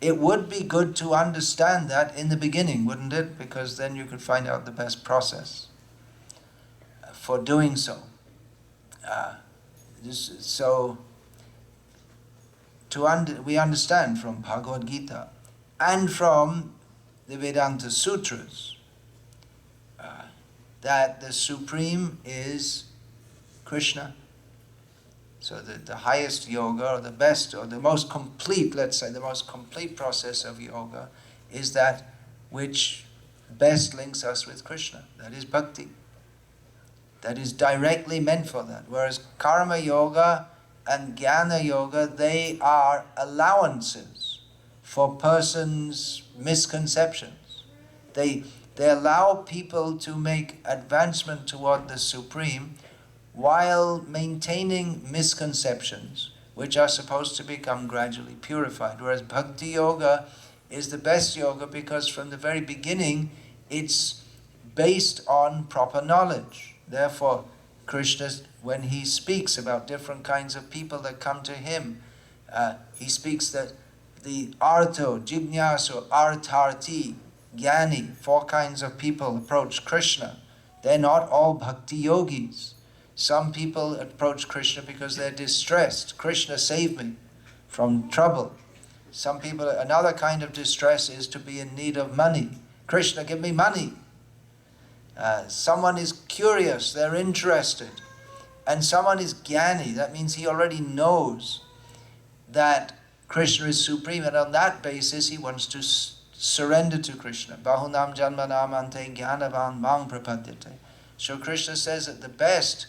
It would be good to understand that in the beginning, wouldn't it? Because then you could find out the best process for doing so. We understand from Bhagavad Gita and from the Vedanta Sutras that the Supreme is Krishna. So the highest yoga, or the best, or the most complete, let's say, the most complete process of yoga is that which best links us with Krishna. That is bhakti. That is directly meant for that. Whereas karma yoga and jnana yoga, they are allowances for persons' misconceptions. They allow people to make advancement toward the Supreme while maintaining misconceptions, which are supposed to become gradually purified. Whereas bhakti yoga is the best yoga because from the very beginning it's based on proper knowledge. Therefore, Krishna, when he speaks about different kinds of people that come to him, he speaks that the arto, jignasu, artharti, jnani, 4 kinds of people approach Krishna. They're not all bhakti yogis. Some people approach Krishna because they're distressed. Krishna, save me from trouble. Some people, another kind of distress is to be in need of money. Krishna, give me money. Someone is curious, they're interested. And someone is jnani, that means he already knows that Krishna is supreme, and on that basis he wants to surrender to Krishna. Bahunam janmanam ante jnanavan mang prapadyate. So Krishna says that the best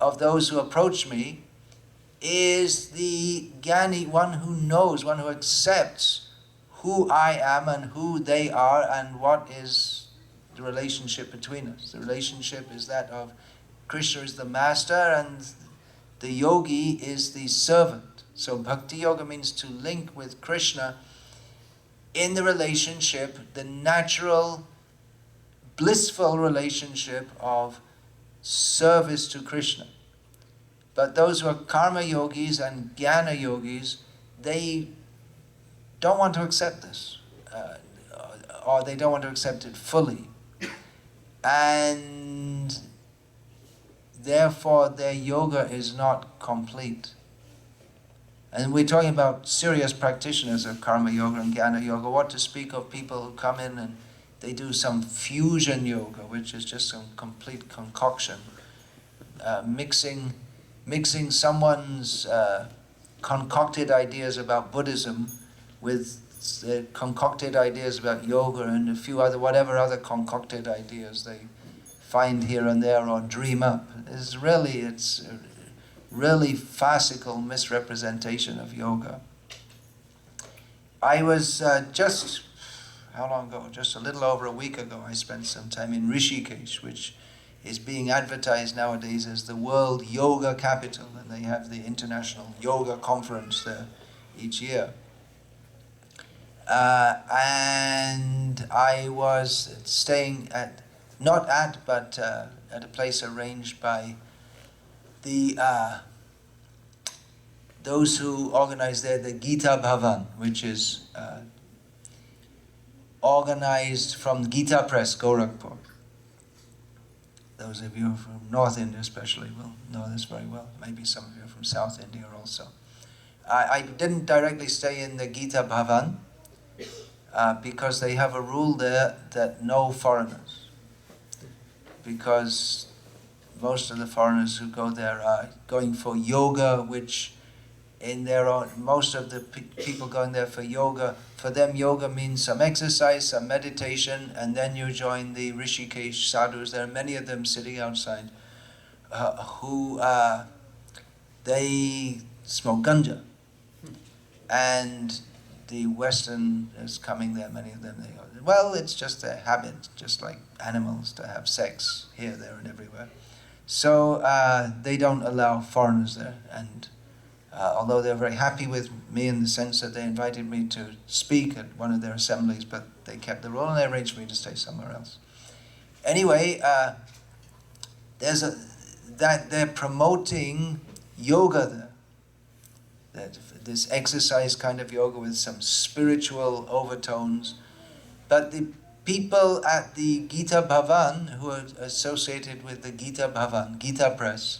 of those who approach me is the jnani, one who knows, one who accepts who I am and who they are and what is the relationship between us. The relationship is that of Krishna is the master and the yogi is the servant. So bhakti yoga means to link with Krishna in the relationship, the natural, blissful relationship of service to Krishna. But those who are karma yogis and jnana yogis, they don't want to accept this, or they don't want to accept it fully. And therefore their yoga is not complete. And we're talking about serious practitioners of karma yoga and jnana yoga. What to speak of people who come in and they do some fusion yoga, which is just some complete concoction, mixing someone's concocted ideas about Buddhism with concocted ideas about yoga and a few other, whatever other concocted ideas they find here and there or dream up. It's a really farcical misrepresentation of yoga. I was just a little over a week ago, I spent some time in Rishikesh, which is being advertised nowadays as the world yoga capital, and they have the International Yoga Conference there each year. And I was staying at a place arranged by the those who organize there the Gita Bhavan, which is organized from Gita Press, Gorakhpur. Those of you from North India especially will know this very well. Maybe some of you from South India also. I didn't directly stay in the Gita Bhavan because they have a rule there that no foreigners. Because most of the foreigners who go there are going for yoga, which most of the people going there for yoga, for them yoga means some exercise, some meditation, and then you join the Rishikesh sadhus. There are many of them sitting outside who they smoke ganja. And the Westerners coming there, many of them, they go, well, it's just a habit, just like animals, to have sex here, there, and everywhere. So they don't allow foreigners there. And although they're very happy with me in the sense that they invited me to speak at one of their assemblies, but they kept the rule and they arranged for me to stay somewhere else. Anyway, they're promoting yoga there. This exercise kind of yoga with some spiritual overtones. But the people at the Gita Bhavan, who are associated with the Gita Bhavan, Gita Press,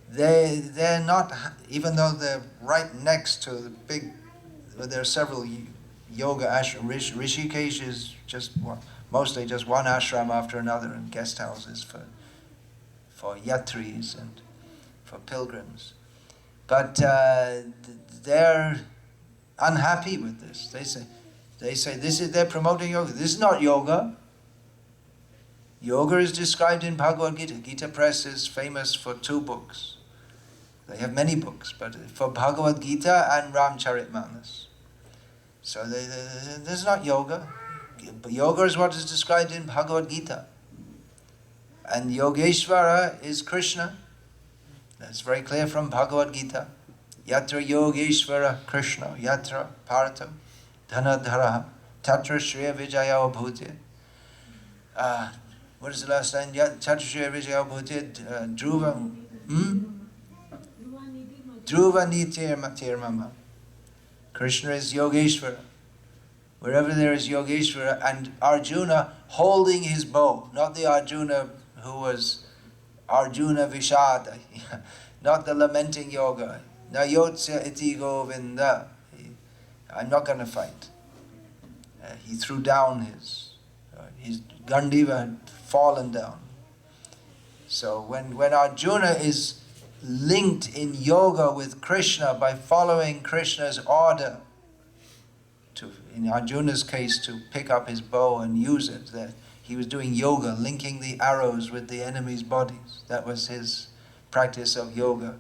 they're not, even though they're right next to the big, there are several yoga ashrams. Rishikesh is mostly just one ashram after another and guest houses for yatris and for pilgrims. But they're unhappy with this. They say they're promoting yoga. This is not yoga. Yoga is described in Bhagavad Gita. Gita Press is famous for 2 books. They have many books, but for Bhagavad Gita and Ramcharitmanas. So this is not yoga. Yoga is what is described in Bhagavad Gita. And Yogeshvara is Krishna. That's very clear from Bhagavad Gita. Yatra Yogeshvara Krishna, Yatra Parata Dhanadhara Tatra Shriya Vijaya Bhuti. What is the last line? Tatra Shriya Vijaya Bhuti Dhruva Dhruva Nitir Matir Mama. Krishna is Yogeshvara. Wherever there is Yogeshvara, and Arjuna holding his bow, not the Arjuna who was Arjuna Vishada, not the lamenting yoga. Na yotsya iti govinda. I'm not going to fight. He threw down his Gandiva had fallen down. So when Arjuna is linked in yoga with Krishna by following Krishna's order, in Arjuna's case, to pick up his bow and use it, that he was doing yoga, linking the arrows with the enemy's bodies. That was his practice of yoga.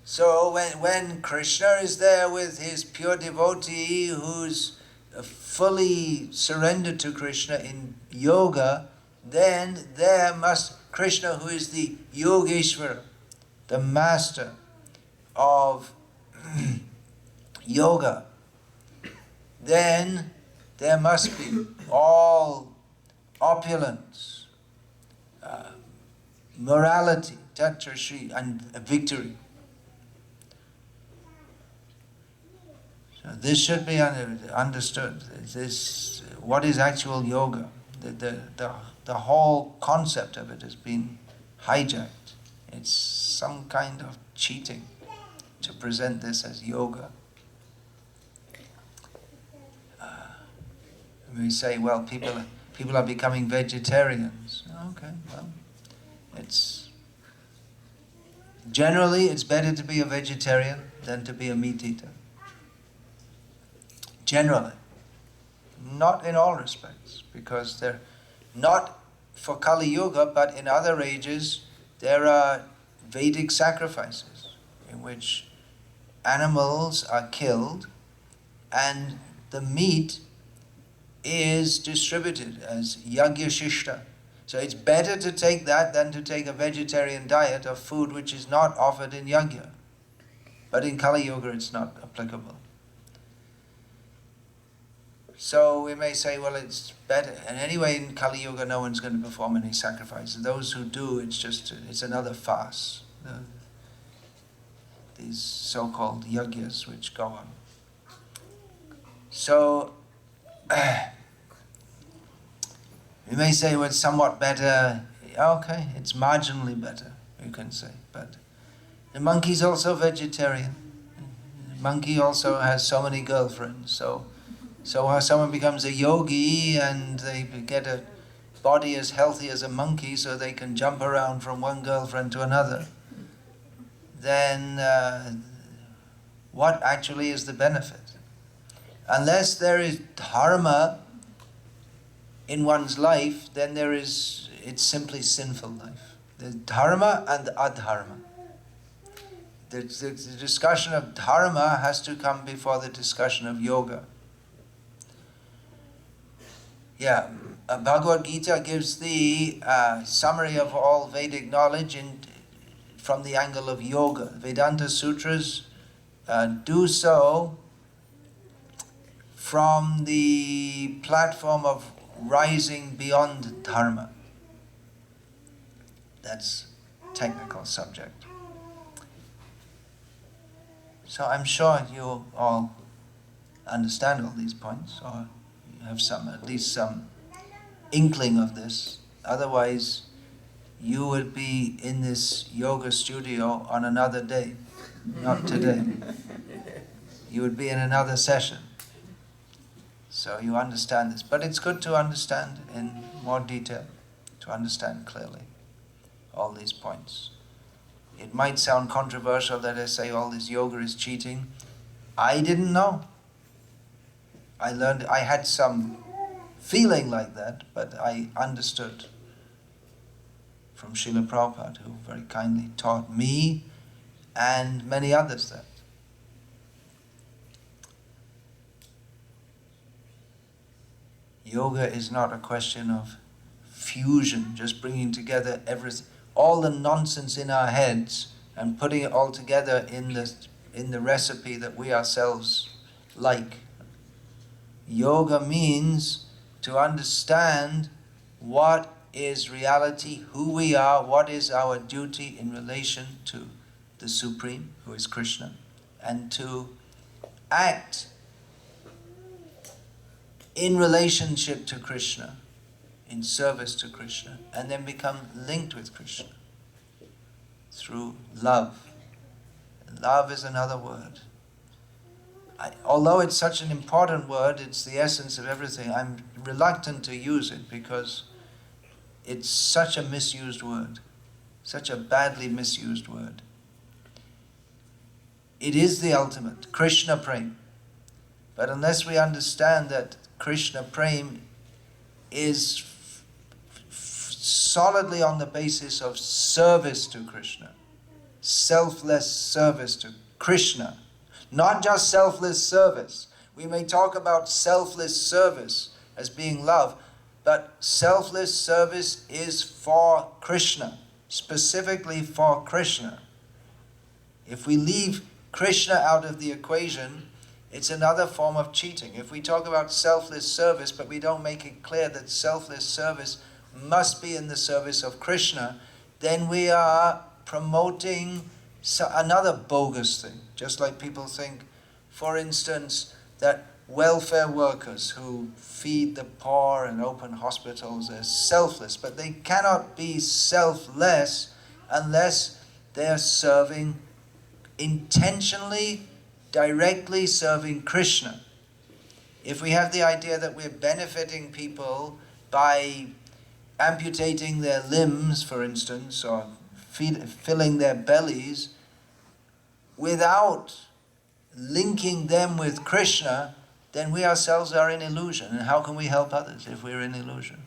So when Krishna is there with his pure devotee who's fully surrendered to Krishna in yoga, then there must Krishna, who is the Yogeshvara, the master of yoga, then there must be all opulence, morality, tatra shri, and victory. So this should be understood. This, what is actual yoga? The whole concept of it has been hijacked. It's some kind of cheating to present this as yoga. We say, well, people are becoming vegetarians. Okay, well, generally it's better to be a vegetarian than to be a meat eater. Generally. Not in all respects, because they're not for Kali Yuga, but in other ages there are Vedic sacrifices in which animals are killed and the meat is distributed as yagya shishta. So it's better to take that than to take a vegetarian diet of food which is not offered in yagya. But in Kali Yuga it's not applicable. So we may say, well, it's better. And anyway, in Kali Yuga, no one's going to perform any sacrifices. Those who do, it's another farce. These so-called yagyas which go on. So, we may say, well, it's somewhat better. Okay, it's marginally better, you can say. But the monkey's also vegetarian. The monkey also has so many girlfriends. So someone becomes a yogi and they get a body as healthy as a monkey so they can jump around from one girlfriend to another, then what actually is the benefit? Unless there is dharma in one's life, then it's simply sinful life. There's dharma and adharma. The discussion of dharma has to come before the discussion of yoga. Yeah, Bhagavad Gita gives the summary of all Vedic knowledge from the angle of yoga. Vedanta Sutras do so from the platform of rising beyond dharma. That's a technical subject. So I'm sure you all understand all these points, or have at least some inkling of this. Otherwise, you would be in this yoga studio on another day, not today. You would be in another session. So you understand this. But it's good to understand in more detail, to understand clearly all these points. It might sound controversial that I say all this yoga is cheating. I didn't know. I had some feeling like that, but I understood from Srila Prabhupada, who very kindly taught me and many others that. Yoga is not a question of fusion, just bringing together everything, all the nonsense in our heads and putting it all together in the recipe that we ourselves like. Yoga means to understand what is reality, who we are, what is our duty in relation to the Supreme, who is Krishna, and to act in relationship to Krishna, in service to Krishna, and then become linked with Krishna through love. Love is another word. Although it's such an important word, it's the essence of everything, I'm reluctant to use it because it's such a misused word, such a badly misused word. It is the ultimate, Krishna Prem. But unless we understand that Krishna Prem is solidly on the basis of service to Krishna, selfless service to Krishna, not just selfless service. We may talk about selfless service as being love, but selfless service is for Krishna, specifically for Krishna. If we leave Krishna out of the equation, it's another form of cheating. If we talk about selfless service, but we don't make it clear that selfless service must be in the service of Krishna, then we are promoting another bogus thing. Just like people think, for instance, that welfare workers who feed the poor and open hospitals are selfless, but they cannot be selfless unless they are serving intentionally, directly serving Krishna. If we have the idea that we're benefiting people by amputating their limbs, for instance, or filling their bellies, without linking them with Krishna, then we ourselves are in illusion. And how can we help others if we're in illusion?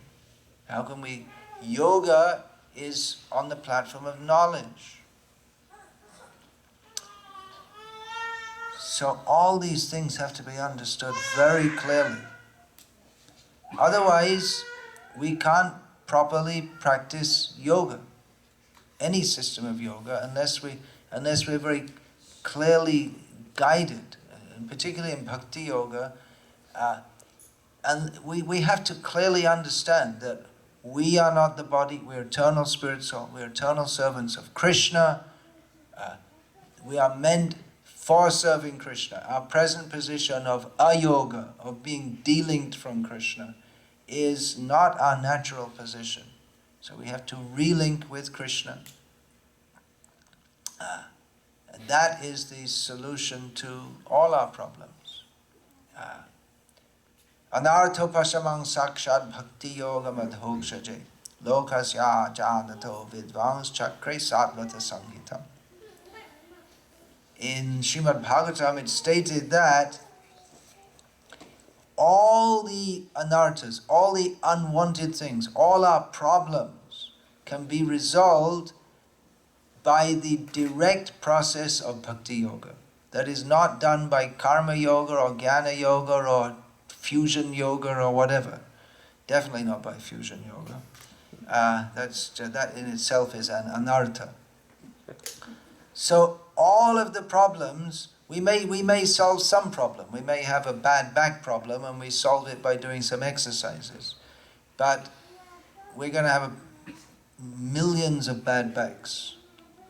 How can we? Yoga is on the platform of knowledge. So all these things have to be understood very clearly. Otherwise, we can't properly practice yoga, any system of yoga, unless we're very clearly guided, and particularly in Bhakti yoga. And we have to clearly understand that we are not the body, we're eternal spirit soul, we're eternal servants of Krishna. We are meant for serving Krishna. Our present position of ayoga, of being delinked from Krishna, is not our natural position. So we have to relink with Krishna. And that is the solution to all our problems. Anartho pasamang sakshad bhakti yoga madhokshaje lokasya janato vidvans chakre satvata samhitam. In Srimad Bhagavatam it's stated that all the anarthas, all the unwanted things, all our problems can be resolved by the direct process of Bhakti Yoga. That is not done by Karma Yoga or Jnana Yoga or Fusion Yoga or whatever. Definitely not by Fusion Yoga. That in itself is an anartha. So all of the problems, we may solve some problem. We may have a bad back problem and we solve it by doing some exercises. But we're going to have millions of bad backs,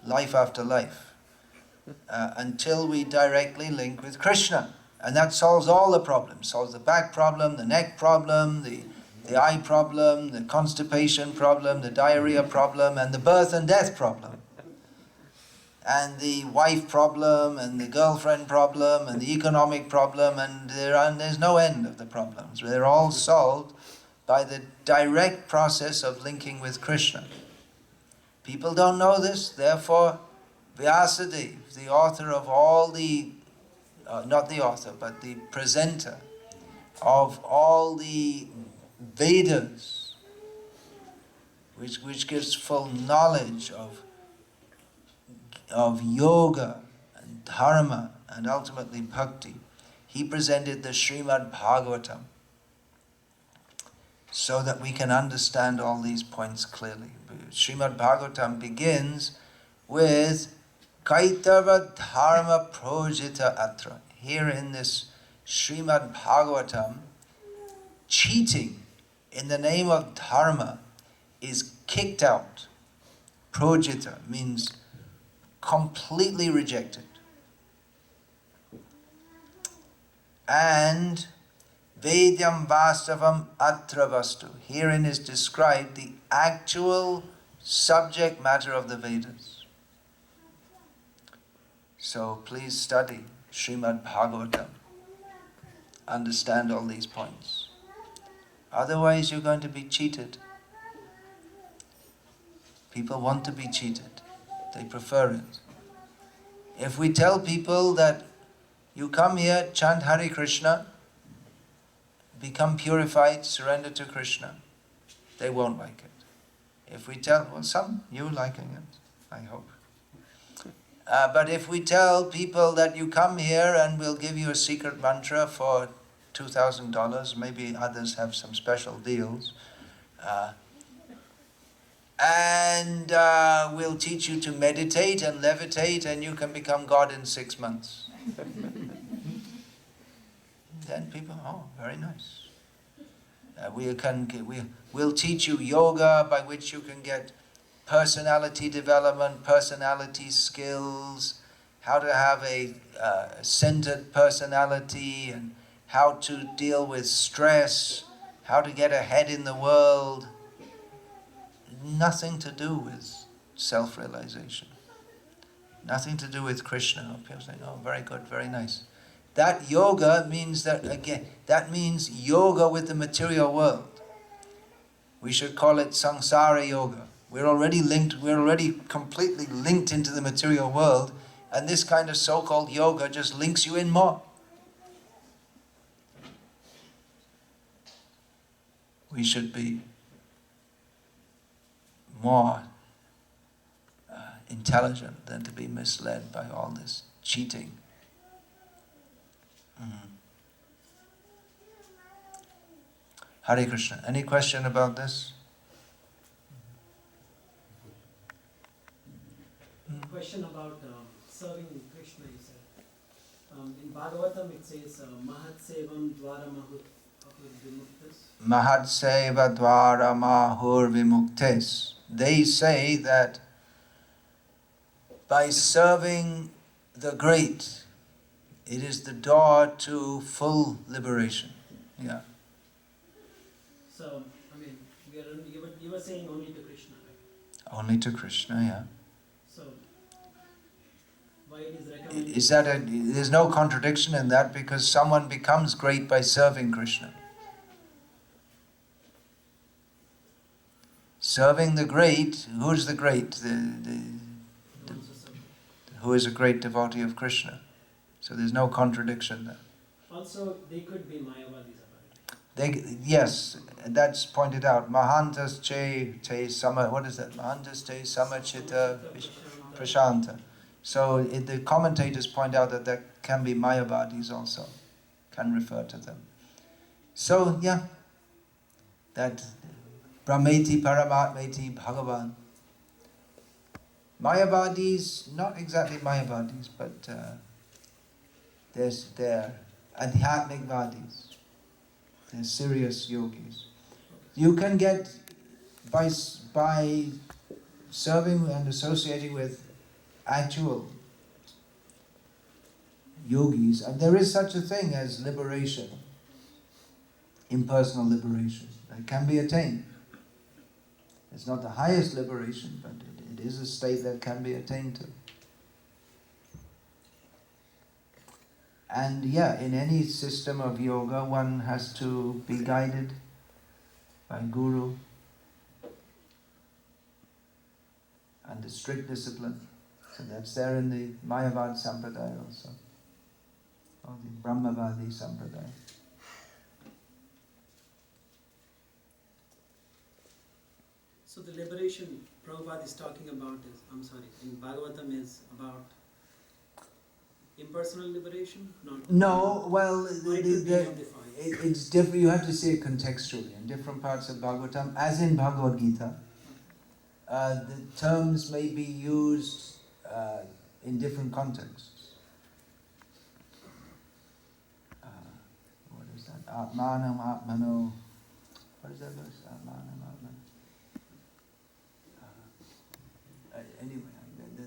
life after life, until we directly link with Krishna. And that solves all the problems. Solves the back problem, the neck problem, the eye problem, the constipation problem, the diarrhea problem, and the birth and death problem. And the wife problem, and the girlfriend problem, and the economic problem, and there's no end of the problems. They're all solved by the direct process of linking with Krishna. People don't know this, therefore Vyasadeva, the author of all the, not the author, but the presenter of all the Vedas, which gives full knowledge of yoga and dharma and ultimately bhakti, he presented the Srimad Bhagavatam so that we can understand all these points clearly. Srimad Bhagavatam begins with Kaitava Dharma Projita Atra. Here in this Srimad Bhagavatam, cheating in the name of dharma is kicked out. Projita means completely rejected. And Vedyam Vastavam Atra Vastu. Herein is described the actual subject matter of the Vedas. So please study Srimad Bhagavatam. Understand all these points. Otherwise you're going to be cheated. People want to be cheated. They prefer it. If we tell people that you come here, chant Hare Krishna, become purified, surrender to Krishna, they won't like it. If we tell, well, some you liking it, I hope. But if we tell people that you come here and we'll give you a secret mantra for $2,000, maybe others have some special deals, and we'll teach you to meditate and levitate and you can become God in 6 months. Then people, oh, very nice. We'll teach you yoga by which you can get personality development, personality skills, how to have a centered personality and how to deal with stress, how to get ahead in the world. Nothing to do with self-realization. Nothing to do with Krishna. People say, oh, very good, very nice. That yoga means that, again, that means yoga with the material world. We should call it samsara yoga. We're already linked, we're already completely linked into the material world, and this kind of so-called yoga just links you in more. We should be more intelligent than to be misled by all this cheating. Hare Krishna. Any question about this? Question about serving Krishna, you said. In Bhagavatam it says, Mahat Sevam Dvara Mahur Vimuktas. Mahat Seva Dvara Mahur Vimuktes. They say that by serving the great, it is the door to full liberation. Yeah. So, I mean, you were saying only to Krishna, right? Only to Krishna, yeah. So, why it is recommended? Is that there's no contradiction in that because someone becomes great by serving Krishna. Serving the great, who's the great? Who is a great devotee of Krishna. So there's no contradiction there. Also, they could be Mayavadis about it. Yes, that's pointed out. Mahantas te sama, what is that? Mahantas te samachita prashanta. So the commentators point out that there can be Mayavadis also, can refer to them. So yeah, that Brahmeti Paramatmeti Bhagavan. Mayavadis, not exactly Mayavadis, but they're Adhyatmic Vadis. They're serious yogis. You can get, by serving and associating with actual yogis, and there is such a thing as liberation, impersonal liberation. It can be attained. It's not the highest liberation, but it is a state that can be attained to. And yeah, in any system of yoga, one has to be guided by guru, under strict discipline. So that's there in the Mayavad Sampradaya also, or the Brahmavadi Sampradaya. So the liberation Prabhupada is talking about in Bhagavatam is about impersonal liberation? No, well, undefined. it's different. You have to see it contextually. In different parts of Bhagavatam, as in Bhagavad Gita, the terms may be used in different contexts. What is that? Atmanam Atmano. What is that verse? Atmanam Atmano. Anyway,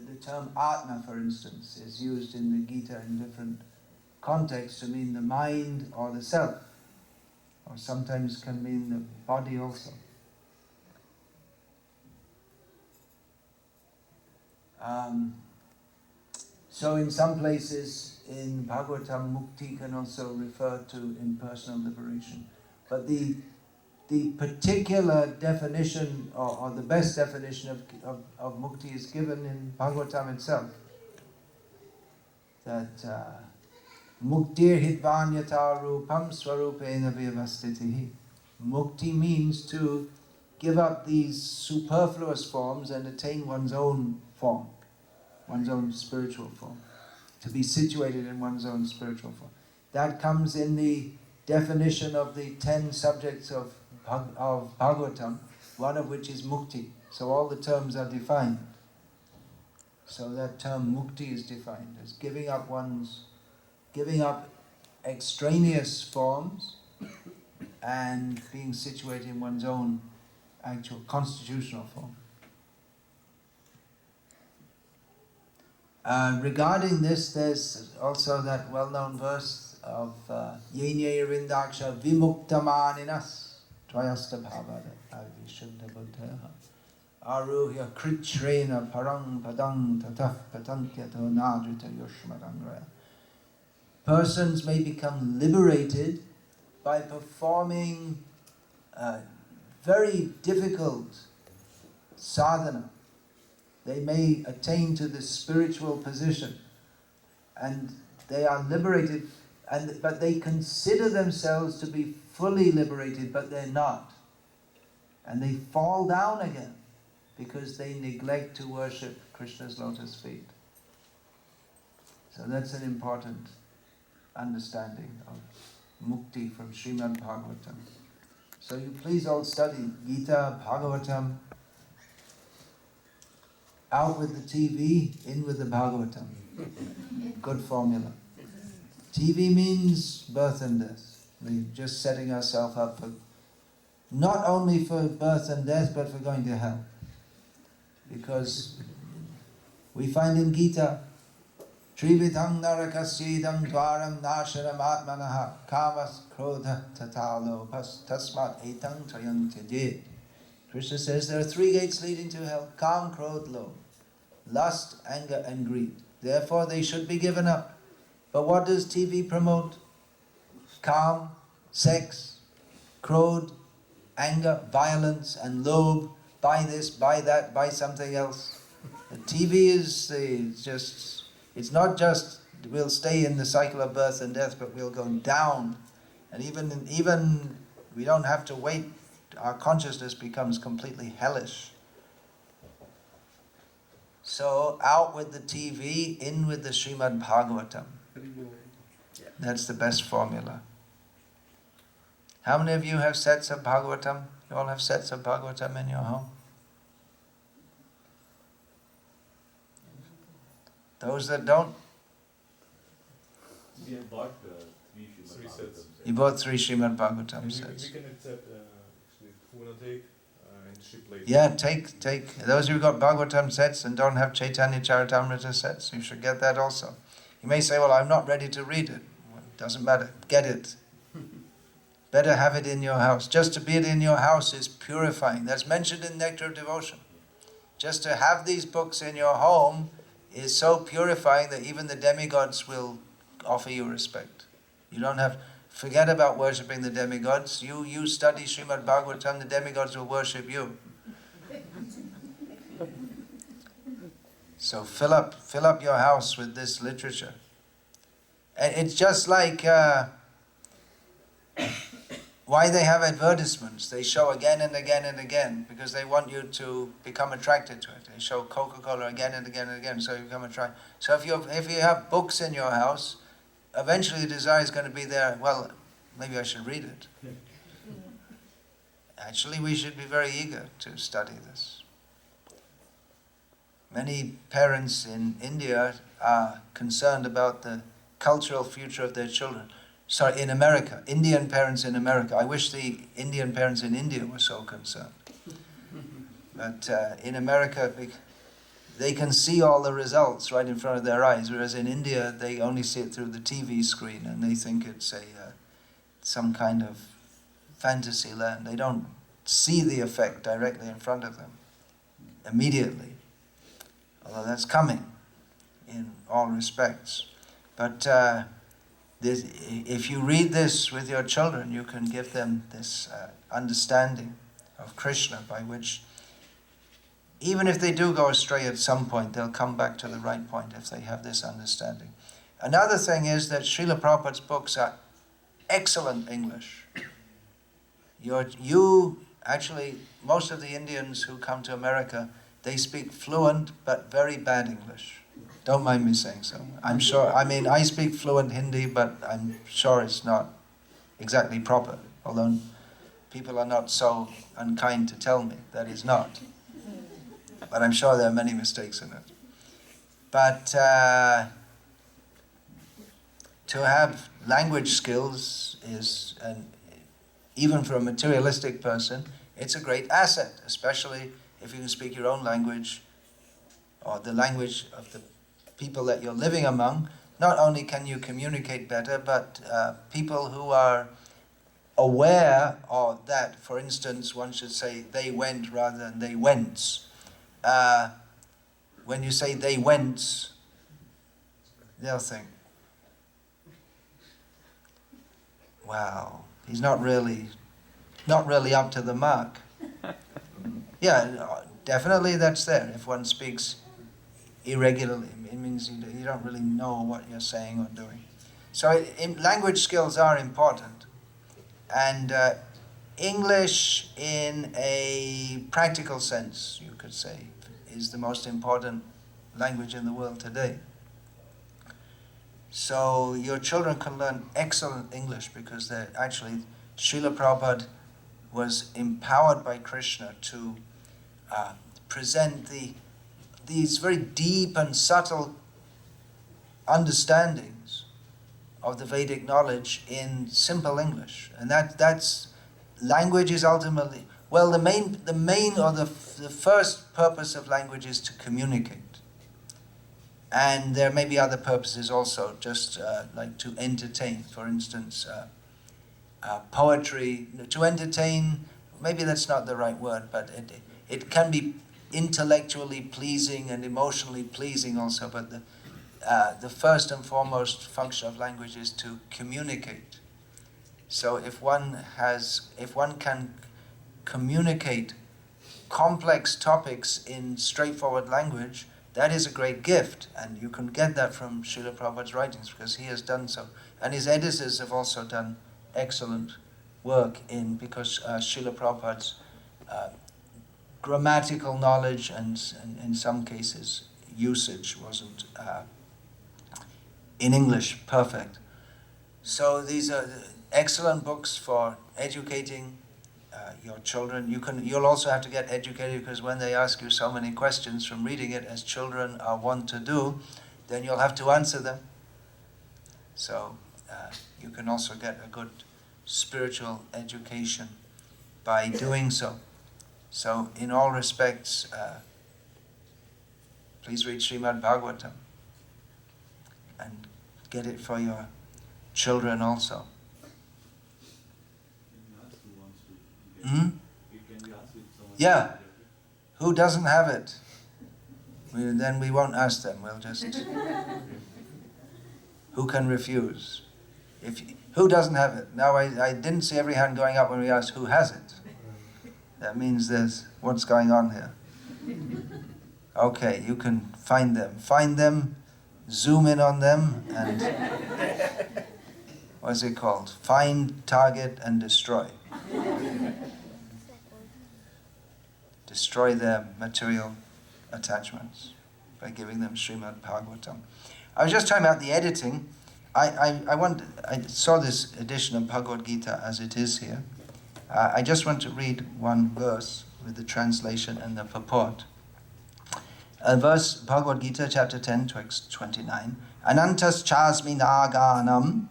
the term Atma, for instance, is used in the Gita in different contexts to mean the mind or the self, or sometimes can mean the body also. So in some places in Bhagavatam, mukti can also refer to impersonal liberation. But the particular definition, or the best definition of mukti is given in Bhagavatam itself. That muktir hidvanyata rupam swarupena vyavastitihi. Mukti means to give up these superfluous forms and attain one's own form, one's own spiritual form, to be situated in one's own spiritual form. That comes in the definition of the 10 subjects of Bhagavatam, one of which is mukti. So all the terms are defined. So that term mukti is defined as giving up extraneous forms and being situated in one's own actual constitutional form. Regarding this, there's also that well-known verse of Yenye Rindaksha Vimuktamaninas Tvayasta Bhavada Avishuddha Buddha Aruhya Kritrena Parang Padang Tataf Patantyato Nadrita Yushmadangraya. Persons may become liberated by performing very difficult sadhana. They may attain to the spiritual position and they are liberated, but they consider themselves to be fully liberated, but they're not. And they fall down again because they neglect to worship Krishna's lotus feet. So that's an important understanding of mukti from Srimad Bhagavatam. So you please all study Gita, Bhagavatam. Out with the TV, in with the Bhagavatam. Good formula. TV means birth and death. We're just setting ourselves up for, not only for birth and death, but for going to hell. Because we find in Gita, Trividham narakasyedam dvaram nashanam atmanaha kamas krodha tatalo tasmat etang trayam tyajet. Krishna says there are 3 gates leading to hell: Kam, Krodh, Lobh. Lust, anger and greed. Therefore they should be given up. But what does TV promote? Kam, sex, Krodh, anger, violence, and Lobh. Buy this, buy that, buy something else. The TV is it's not just we'll stay in the cycle of birth and death, but we'll go down. And even we don't have to wait. Our consciousness becomes completely hellish. So, out with the TV, in with the Srimad Bhagavatam. That's the best formula. How many of you have sets of Bhagavatam? You all have sets of Bhagavatam in your home? Those that don't? We have bought 3 sets. You bought 3 Srimad Bhagavatam sets. We can accept, actually, if you want to take and ship later. Yeah, take. Those who've got Bhagavatam sets and don't have Chaitanya Charitamrita sets, you should get that also. You may say, well, I'm not ready to read it. Well, it doesn't matter. Get it. Better have it in your house. Just to be it in your house is purifying. That's mentioned in Nectar of Devotion. Just to have these books in your home is so purifying that even the demigods will offer you respect. You don't have... Forget about worshipping the demigods. You study Srimad Bhagavatam, the demigods will worship you. So fill up your house with this literature. And it's just like why they have advertisements. They show again and again and again because they want you to become attracted to it. They show Coca-Cola again and again and again, so you become attracted. So if you have books in your house, eventually the desire is going to be there. Well, maybe I should read it. Actually, we should be very eager to study this. Many parents in India are concerned about the cultural future of their children. Sorry, in America. Indian parents in America. I wish the Indian parents in India were so concerned. But in America, they can see all the results right in front of their eyes, whereas in India, they only see it through the TV screen, and they think it's some kind of fantasy land. They don't see the effect directly in front of them, immediately. Although that's coming in all respects. But if you read this with your children, you can give them this understanding of Krishna, by which, even if they do go astray at some point, they'll come back to the right point if they have this understanding. Another thing is that Srila Prabhupada's books are excellent English. Actually, most of the Indians who come to America, they speak fluent but very bad English. Don't mind me saying so. I'm sure, I speak fluent Hindi, but I'm sure it's not exactly proper, although people are not so unkind to tell me that it's not. But I'm sure there are many mistakes in it. But to have language skills is, even for a materialistic person, it's a great asset, especially if you can speak your own language or the language of the people that you're living among. Not only can you communicate better, but people who are aware of that, for instance, one should say they went rather than they went. When you say they went, they'll think, wow, he's not really up to the mark. Yeah, definitely that's there. If one speaks irregularly, it means you don't really know what you're saying or doing. So language skills are important. And English in a practical sense, you could say, is the most important language in the world today. So your children can learn excellent English because they're actually, Srila Prabhupada was empowered by Krishna to present these very deep and subtle understandings of the Vedic knowledge in simple English. And that's language is ultimately, well, the main or the first purpose of language is to communicate. And there may be other purposes also, just like to entertain. For instance, poetry, to entertain, maybe that's not the right word, but it can be intellectually pleasing and emotionally pleasing also, but the first and foremost function of language is to communicate. So if one can communicate complex topics in straightforward language, that is a great gift, and you can get that from Srila Prabhupada's writings because he has done so. And his editors have also done excellent work because Srila Prabhupada's grammatical knowledge and in some cases usage wasn't in English perfect. So these are excellent books for educating your children. You'll also have to get educated because when they ask you so many questions from reading it, as children are wont to do, then you'll have to answer them. So you can also get a good spiritual education by doing so. So in all respects, please read Srimad Bhagavatam and get it for your children also. Yeah. Who doesn't have it? Then we won't ask them. We'll just... Who can refuse? Who doesn't have it? Now, I didn't see every hand going up when we asked who has it. That means there's what's going on here. Okay, you can find them. Find them, zoom in on them, and what's it called? Find, target, and destroy. Destroy their material attachments by giving them Srimad Bhagavatam. I was just talking about the editing. I saw this edition of Bhagavad Gita as it is here. I just want to read one verse with the translation and the purport. Verse Bhagavad Gita, chapter 10, text 29. Anantas chasmi naganam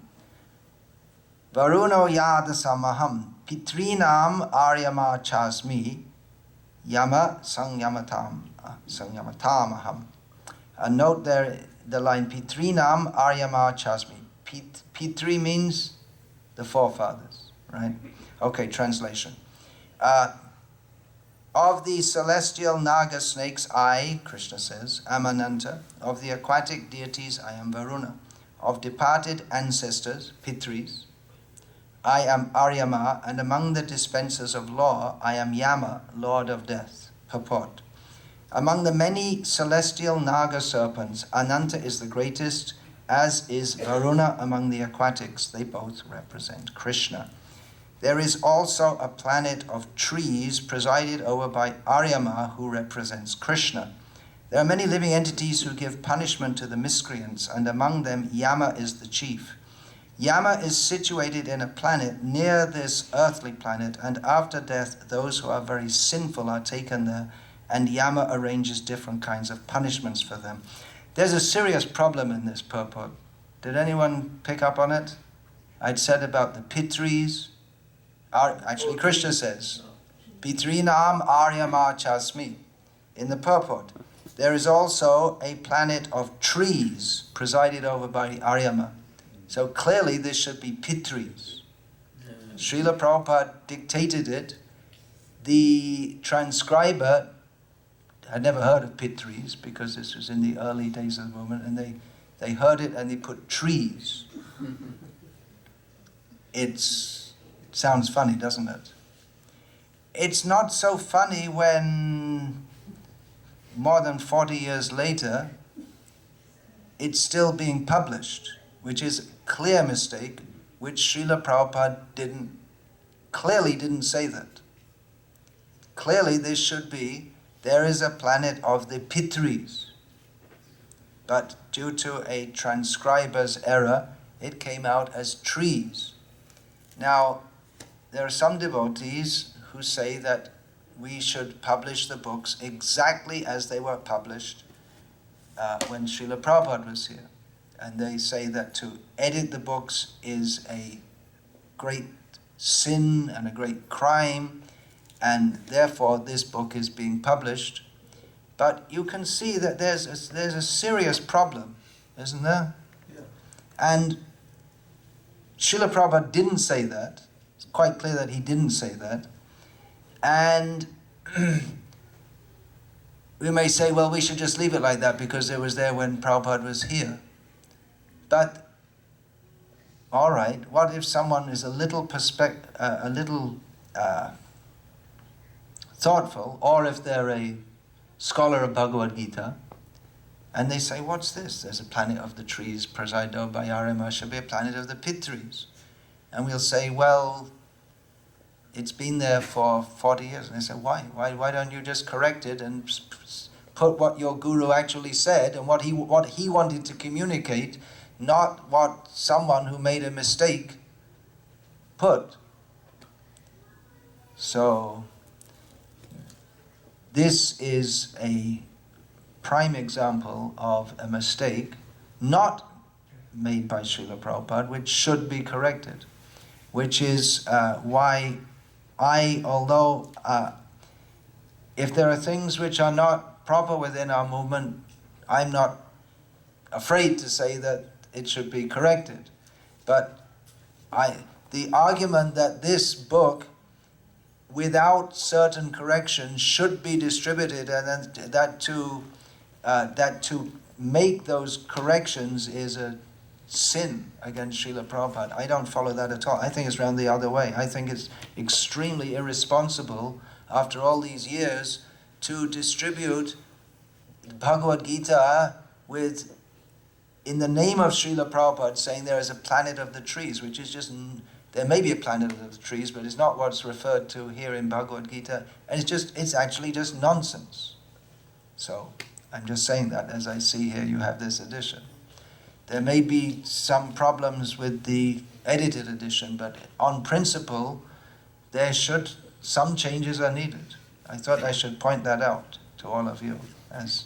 varuno yadasamaham pitrinam aryama chasmi yama sangyamatamaham. Note there the line Pitrinam Aryama Chasmi. Pitri means the forefathers, right? Okay, translation. Of the celestial Naga snakes, I, Krishna says, am Ananta. Of the aquatic deities, I am Varuna. Of departed ancestors, Pitris, I am Aryama, and among the dispensers of law, I am Yama, Lord of Death. Purport. Among the many celestial Naga serpents, Ananta is the greatest, as is Varuna among the aquatics. They both represent Krishna. There is also a planet of trees presided over by Aryama, who represents Krishna. There are many living entities who give punishment to the miscreants, and among them Yama is the chief. Yama is situated in a planet near this earthly planet, and after death those who are very sinful are taken there, and Yama arranges different kinds of punishments for them. There's a serious problem in this purport. Did anyone pick up on it? I'd said about the Pitris. Actually, Krishna says, Pitrinam Aryama Chasmi. In the purport, there is also a planet of trees presided over by Aryama. So clearly this should be Pitris. Srila Prabhupada dictated it. The transcriber had never heard of Pitris because this was in the early days of the movement, and they heard it and they put trees. It sounds funny, doesn't it? It's not so funny when more than 40 years later it's still being published, which is a clear mistake, which Srila Prabhupada clearly didn't say that. Clearly this should be, there is a planet of the Pitris. But due to a transcriber's error, it came out as trees. Now, there are some devotees who say that we should publish the books exactly as they were published when Srila Prabhupada was here. And they say that to edit the books is a great sin and a great crime, and therefore this book is being published. But you can see that there's a serious problem, isn't there? Yeah. And Srila Prabhupada didn't say that. It's quite clear that he didn't say that. And we may say, well, we should just leave it like that because it was there when Prabhupada was here. But, all right, what if someone is a little thoughtful, or if they're a scholar of Bhagavad Gita, and they say, what's this? There's a planet of the trees presided over by Aryama, should be a planet of the Pitris. And we'll say, well, it's been there for 40 years. And they say, why? Why don't you just correct it and put what your guru actually said and what he wanted to communicate, not what someone who made a mistake put. So this is a prime example of a mistake not made by Srila Prabhupada, which should be corrected, which is why although if there are things which are not proper within our movement, I'm not afraid to say that it should be corrected. But the argument that this book, without certain corrections, should be distributed, and that to make those corrections is a sin against Srila Prabhupada. I don't follow that at all. I think it's round the other way. I think it's extremely irresponsible, after all these years, to distribute Bhagavad Gita with, in the name of Srila Prabhupada, saying there is a planet of the trees, which is just, there may be a planet of the trees, but it's not what's referred to here in Bhagavad Gita, and it's actually just nonsense. So, I'm just saying that, as I see here you have this edition. There may be some problems with the edited edition, but on principle, some changes are needed. I thought I should point that out to all of you, as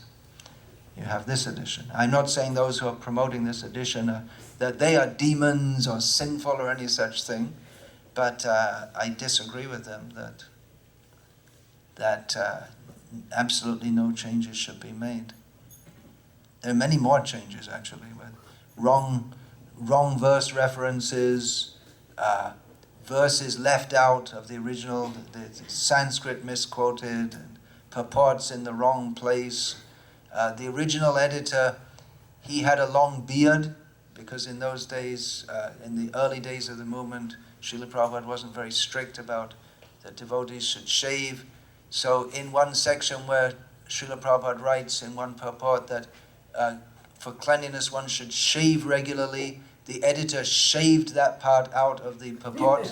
you have this edition. I'm not saying those who are promoting this edition that they are demons or sinful or any such thing, but I disagree with them that absolutely no changes should be made. There are many more changes, actually, with wrong verse references, verses left out of the original, the Sanskrit misquoted, and purports in the wrong place. The original editor, he had a long beard, because in those days, in the early days of the movement, Srila Prabhupada wasn't very strict about that devotees should shave. So in one section where Srila Prabhupada writes in one purport that for cleanliness one should shave regularly, the editor shaved that part out of the purport.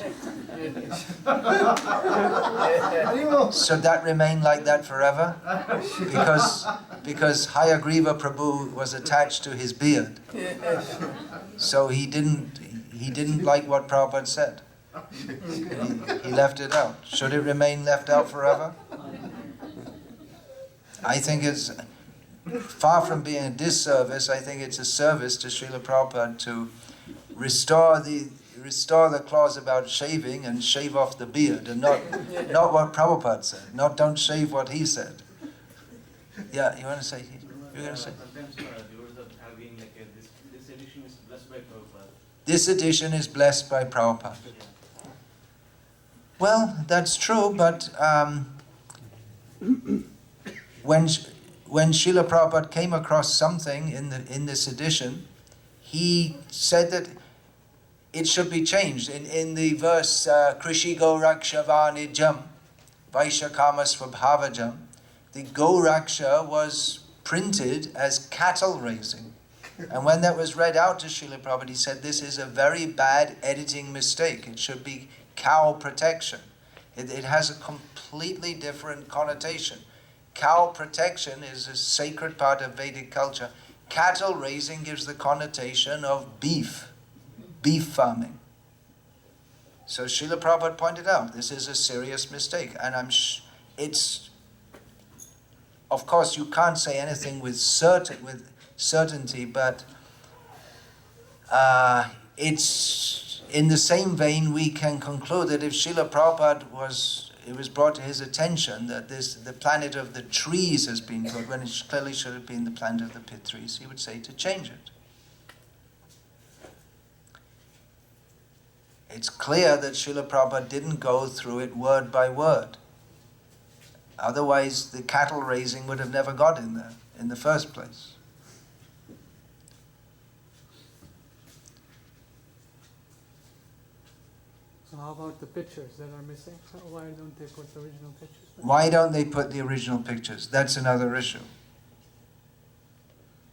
So that remained like that forever, because Hayagriva Prabhu was attached to his beard. So he didn't like what Prabhupada said. He left it out. Should it remain left out forever? I think it's far from being a disservice. I think it's a service to Srila Prabhupada to restore the clause about shaving and shave off the beard, and not what Prabhupada said. Don't shave what he said. Yeah, you want to say? You're going to say? Sometimes devotees are having this edition is blessed by Prabhupada. This edition is blessed by Prabhupada. Well, that's true, but when Srila Prabhupada came across something in this edition, he said that it should be changed. In the verse, Krishi Goraksha Vanijam, Vaishya Kamas Svabhavajam, the Goraksha was printed as cattle raising. And when that was read out to Srila Prabhupada, he said, this is a very bad editing mistake. It should be cow protection. It has a completely different connotation. Cow protection is a sacred part of Vedic culture. Cattle raising gives the connotation of beef farming. So Srila Prabhupada pointed out, this is a serious mistake. And of course you can't say anything with certainty, but it's in the same vein we can conclude that if Srila Prabhupada it was brought to his attention that the planet of the trees has been put, when it clearly should have been the planet of the pit trees, he would say to change it. It's clear that Srila Prabhupada didn't go through it word by word. Otherwise, the cattle raising would have never got in there in the first place. So how about the pictures that are missing? So why don't they put the original pictures back? Why don't they put the original pictures? That's another issue.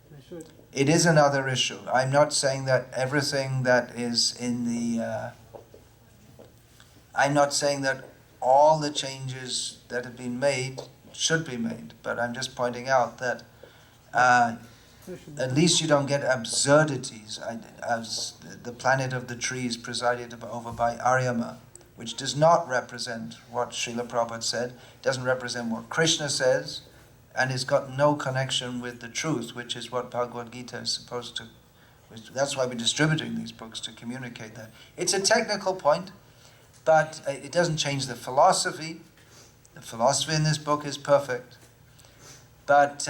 They should. It is another issue. I'm not saying that everything that is in the... I'm not saying that all the changes that have been made should be made, but I'm just pointing out that at least you don't get absurdities, as the planet of the trees presided over by Aryama, which does not represent what Srila Prabhupada said, doesn't represent what Krishna says, and it's got no connection with the truth, which is what Bhagavad Gita is supposed to... That's why we're distributing these books, to communicate that. It's a technical point, but it doesn't change the philosophy. The philosophy in this book is perfect. But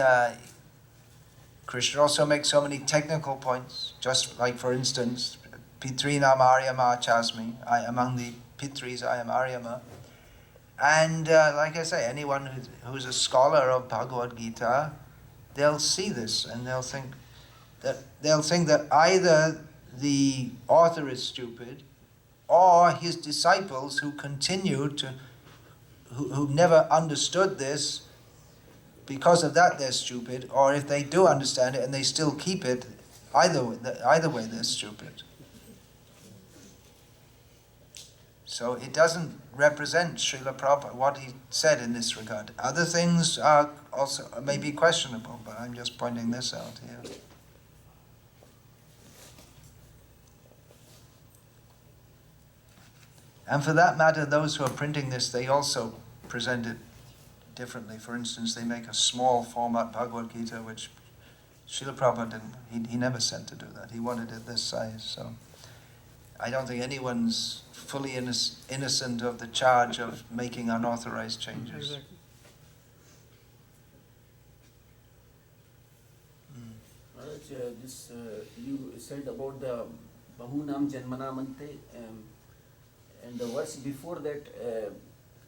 Krishna also makes so many technical points, just like, for instance, Pitrinam Aryama Chasmi, among the Pitris I am Aryama. And like I say, anyone who's a scholar of Bhagavad Gita, they'll see this and they'll think that either the author is stupid, or his disciples who continue to, who never understood this, because of that they're stupid, or if they do understand it and they still keep it, either way they're stupid. So it doesn't represent Srila Prabhupada, what he said in this regard. Other things are also may be questionable, but I'm just pointing this out here. And for that matter, those who are printing this, they also present it differently. For instance, they make a small format Bhagavad Gita, which Srila Prabhupada didn't, he never said to do that. He wanted it this size. So I don't think anyone's fully innocent of the charge of making unauthorized changes. Exactly. This you said about the Bahunam Janmanamante, and the verse before that,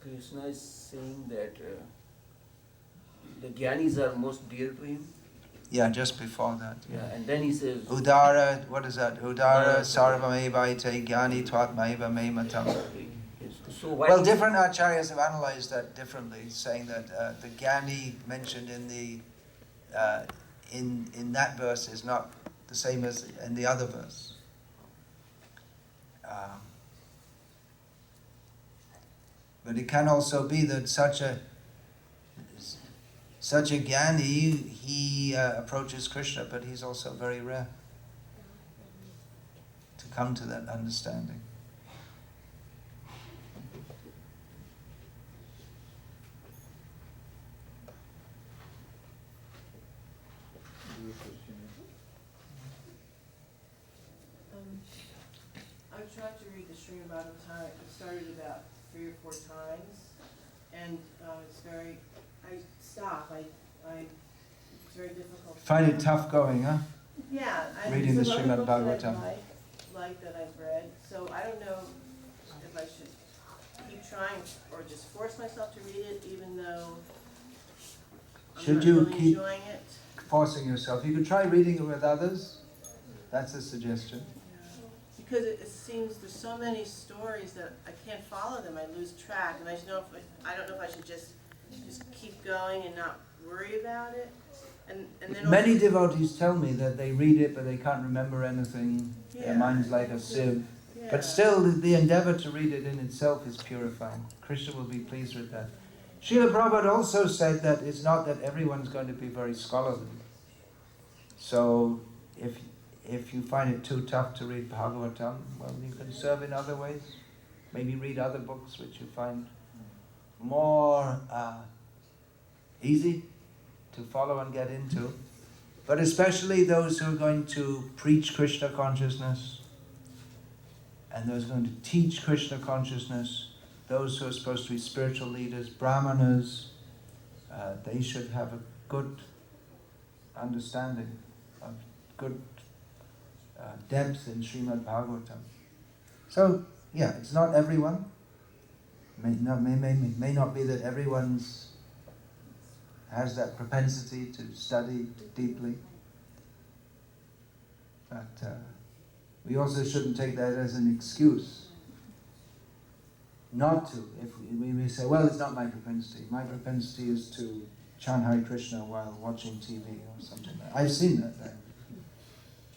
Krishna is saying that the Gyanis are most dear to him. Yeah, just before that. Yeah, and then he says, Udara, what is that? Udara sarvamaevaite gyani twatmaiva me matam. so why Well, different acharyas have analyzed that differently, saying that the gyani mentioned in the in that verse is not the same as in the other verse. But it can also be that such a gyani, he approaches Krishna, but he's also very rare to come to that understanding. I've tried to read the Srimad Bhagavatam. I've started about 3 or 4 times, and it's very. I stop. It's very difficult. Find it tough going, huh? Yeah, Reading the there's some Srimad other books Bhagavatam. that I like that I've read. So I don't know if I should keep trying or just force myself to read it, even though I'm Should not you really keep enjoying it. forcing yourself? You could try reading it with others. That's a suggestion. Because it seems there's so many stories that I can't follow them. I lose track, and I don't know if I should just keep going and not worry about it. And then Many also, devotees tell me that they read it but they can't remember anything. Their mind's like a sieve. yeah. But still, the endeavor to read it in itself is purifying. Krishna will be pleased with that. Srila Prabhupada also said that it's not that everyone's going to be very scholarly. So if you find it too tough to read Bhagavatam, well, you can serve in other ways. Maybe read other books which you find more easy to follow and get into. But especially those who are going to preach Krishna consciousness, and those going to teach Krishna consciousness, those who are supposed to be spiritual leaders, brahmanas, they should have a good understanding of good depth in Srimad Bhagavatam. So, yeah, it's not everyone. May not be that everyone's has that propensity to study deeply. But we also shouldn't take that as an excuse not to. If we may say, well, it's not my propensity. My propensity is to chant Hare Krishna while watching TV or something like that. I've seen that.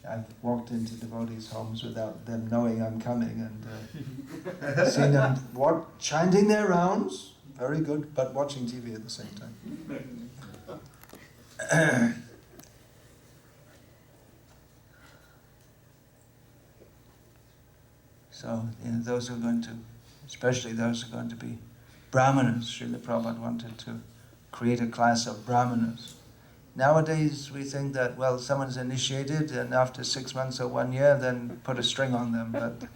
I've walked into devotees' homes without them knowing I'm coming and seen them chanting their rounds, very good, but watching TV at the same time. So, those who are going to, especially those who are going to be brahmanas, Srila Prabhupada wanted to create a class of brahmanas. Nowadays we think that, well, someone's initiated and after 6 months or 1 year, then put a string on them. But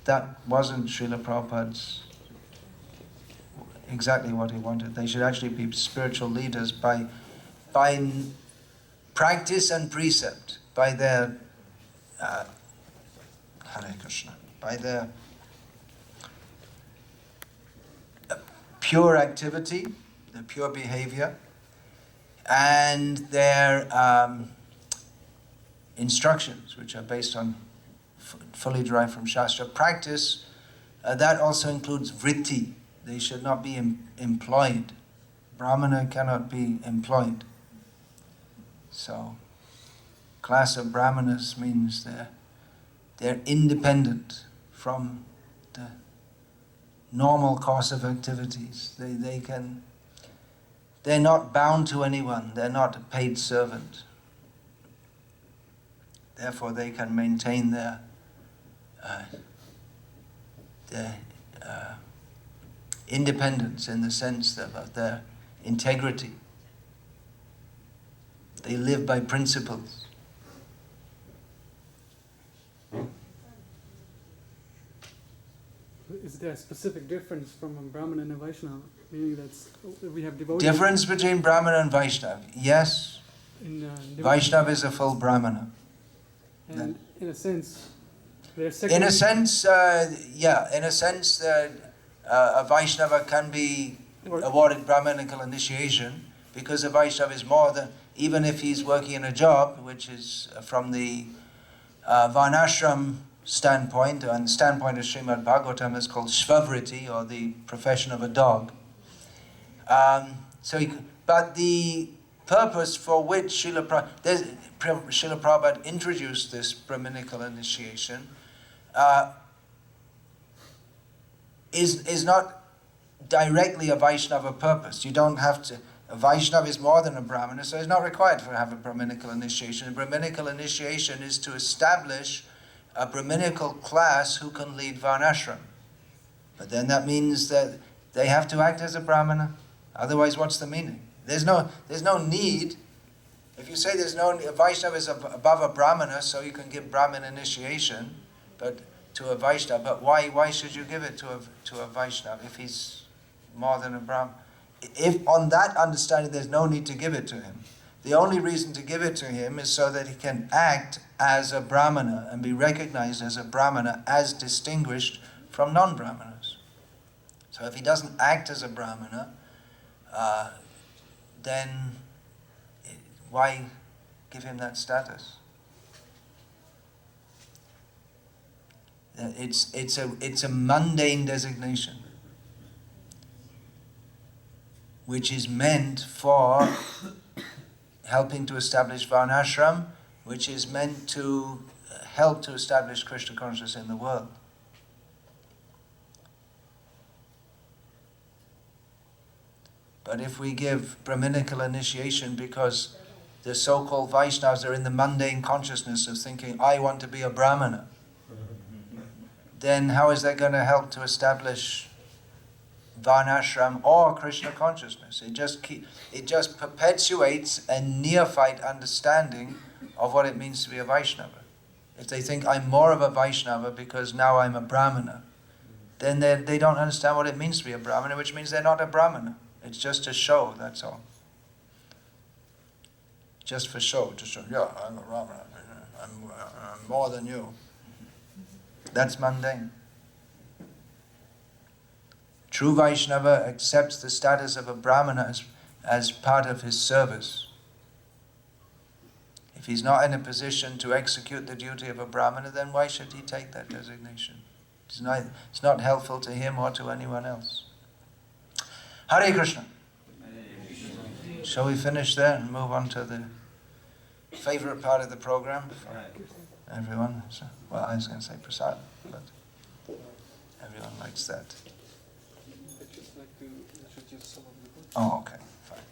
that wasn't Srila Prabhupada's exactly what he wanted. They should actually be spiritual leaders by practice and precept, by their Hare Krishna, by their pure activity, their pure behavior, and their instructions, which are based on fully derived from Shastra. Practice, that also includes vritti. They should not be employed. Brahmana cannot be employed. So, class of brahmanas means they're independent from the normal course of activities. They're not bound to anyone. They're not a paid servant. Therefore, they can maintain their independence in the sense of their integrity. They live by principles. Is there a specific difference from a Brahmana and a Vaishnava? Meaning that we have devotees. Difference between Brahmana and Vaishnava? Yes. Vaishnava is a full Brahmana. And in a sense, they're In a sense, yeah. In a sense, a Vaishnava can be awarded Brahmanical initiation because a Vaishnava is more than, even if he's working in a job, which is from the Varnashram standpoint, and the standpoint of Srimad Bhagavatam is called Shvavriti, or the profession of a dog. But the purpose for which Srila Prabhupada introduced this Brahminical initiation is not directly a Vaishnava purpose. You don't have to. A Vaishnava is more than a Brahmana, so it's not required to have a Brahminical initiation. A Brahminical initiation is to establish a Brahminical class who can lead Varnashram. But then that means that they have to act as a Brahmana. Otherwise, what's the meaning? There's no need. If you say a Vaishnava is above a Brahmana, so you can give Brahmin initiation, but to a Vaishnava. But why should you give it to a Vaishnava if he's more than a Brahmana? If on that understanding, there's no need to give it to him. The only reason to give it to him is so that he can act as a Brahmana and be recognized as a Brahmana as distinguished from non-Brahmanas. So if he doesn't act as a Brahmana, then why give him that status? It's a mundane designation, which is meant for helping to establish Varnashram, which is meant to help to establish Krishna consciousness in the world. But if we give Brahminical initiation because the so-called Vaishnavas are in the mundane consciousness of thinking, I want to be a Brahmana, then how is that going to help to establish Varnashram or Krishna consciousness? It just perpetuates a neophyte understanding of what it means to be a Vaishnava. If they think I'm more of a Vaishnava because now I'm a Brahmana, then they don't understand what it means to be a Brahmana, which means they're not a Brahmana. It's just a show, that's all. Just for show, to show, yeah, I'm a Brahmana, I'm more than you. That's mundane. True Vaishnava accepts the status of a Brahmana as part of his service. If he's not in a position to execute the duty of a Brahmana, then why should he take that designation? It's not helpful to him or to anyone else. Hare Krishna. Shall we finish there and move on to the favorite part of the program for everyone? So, well, I was going to say prasad, but everyone likes that. I'd just like to introduce some of the books. Oh, okay, fine.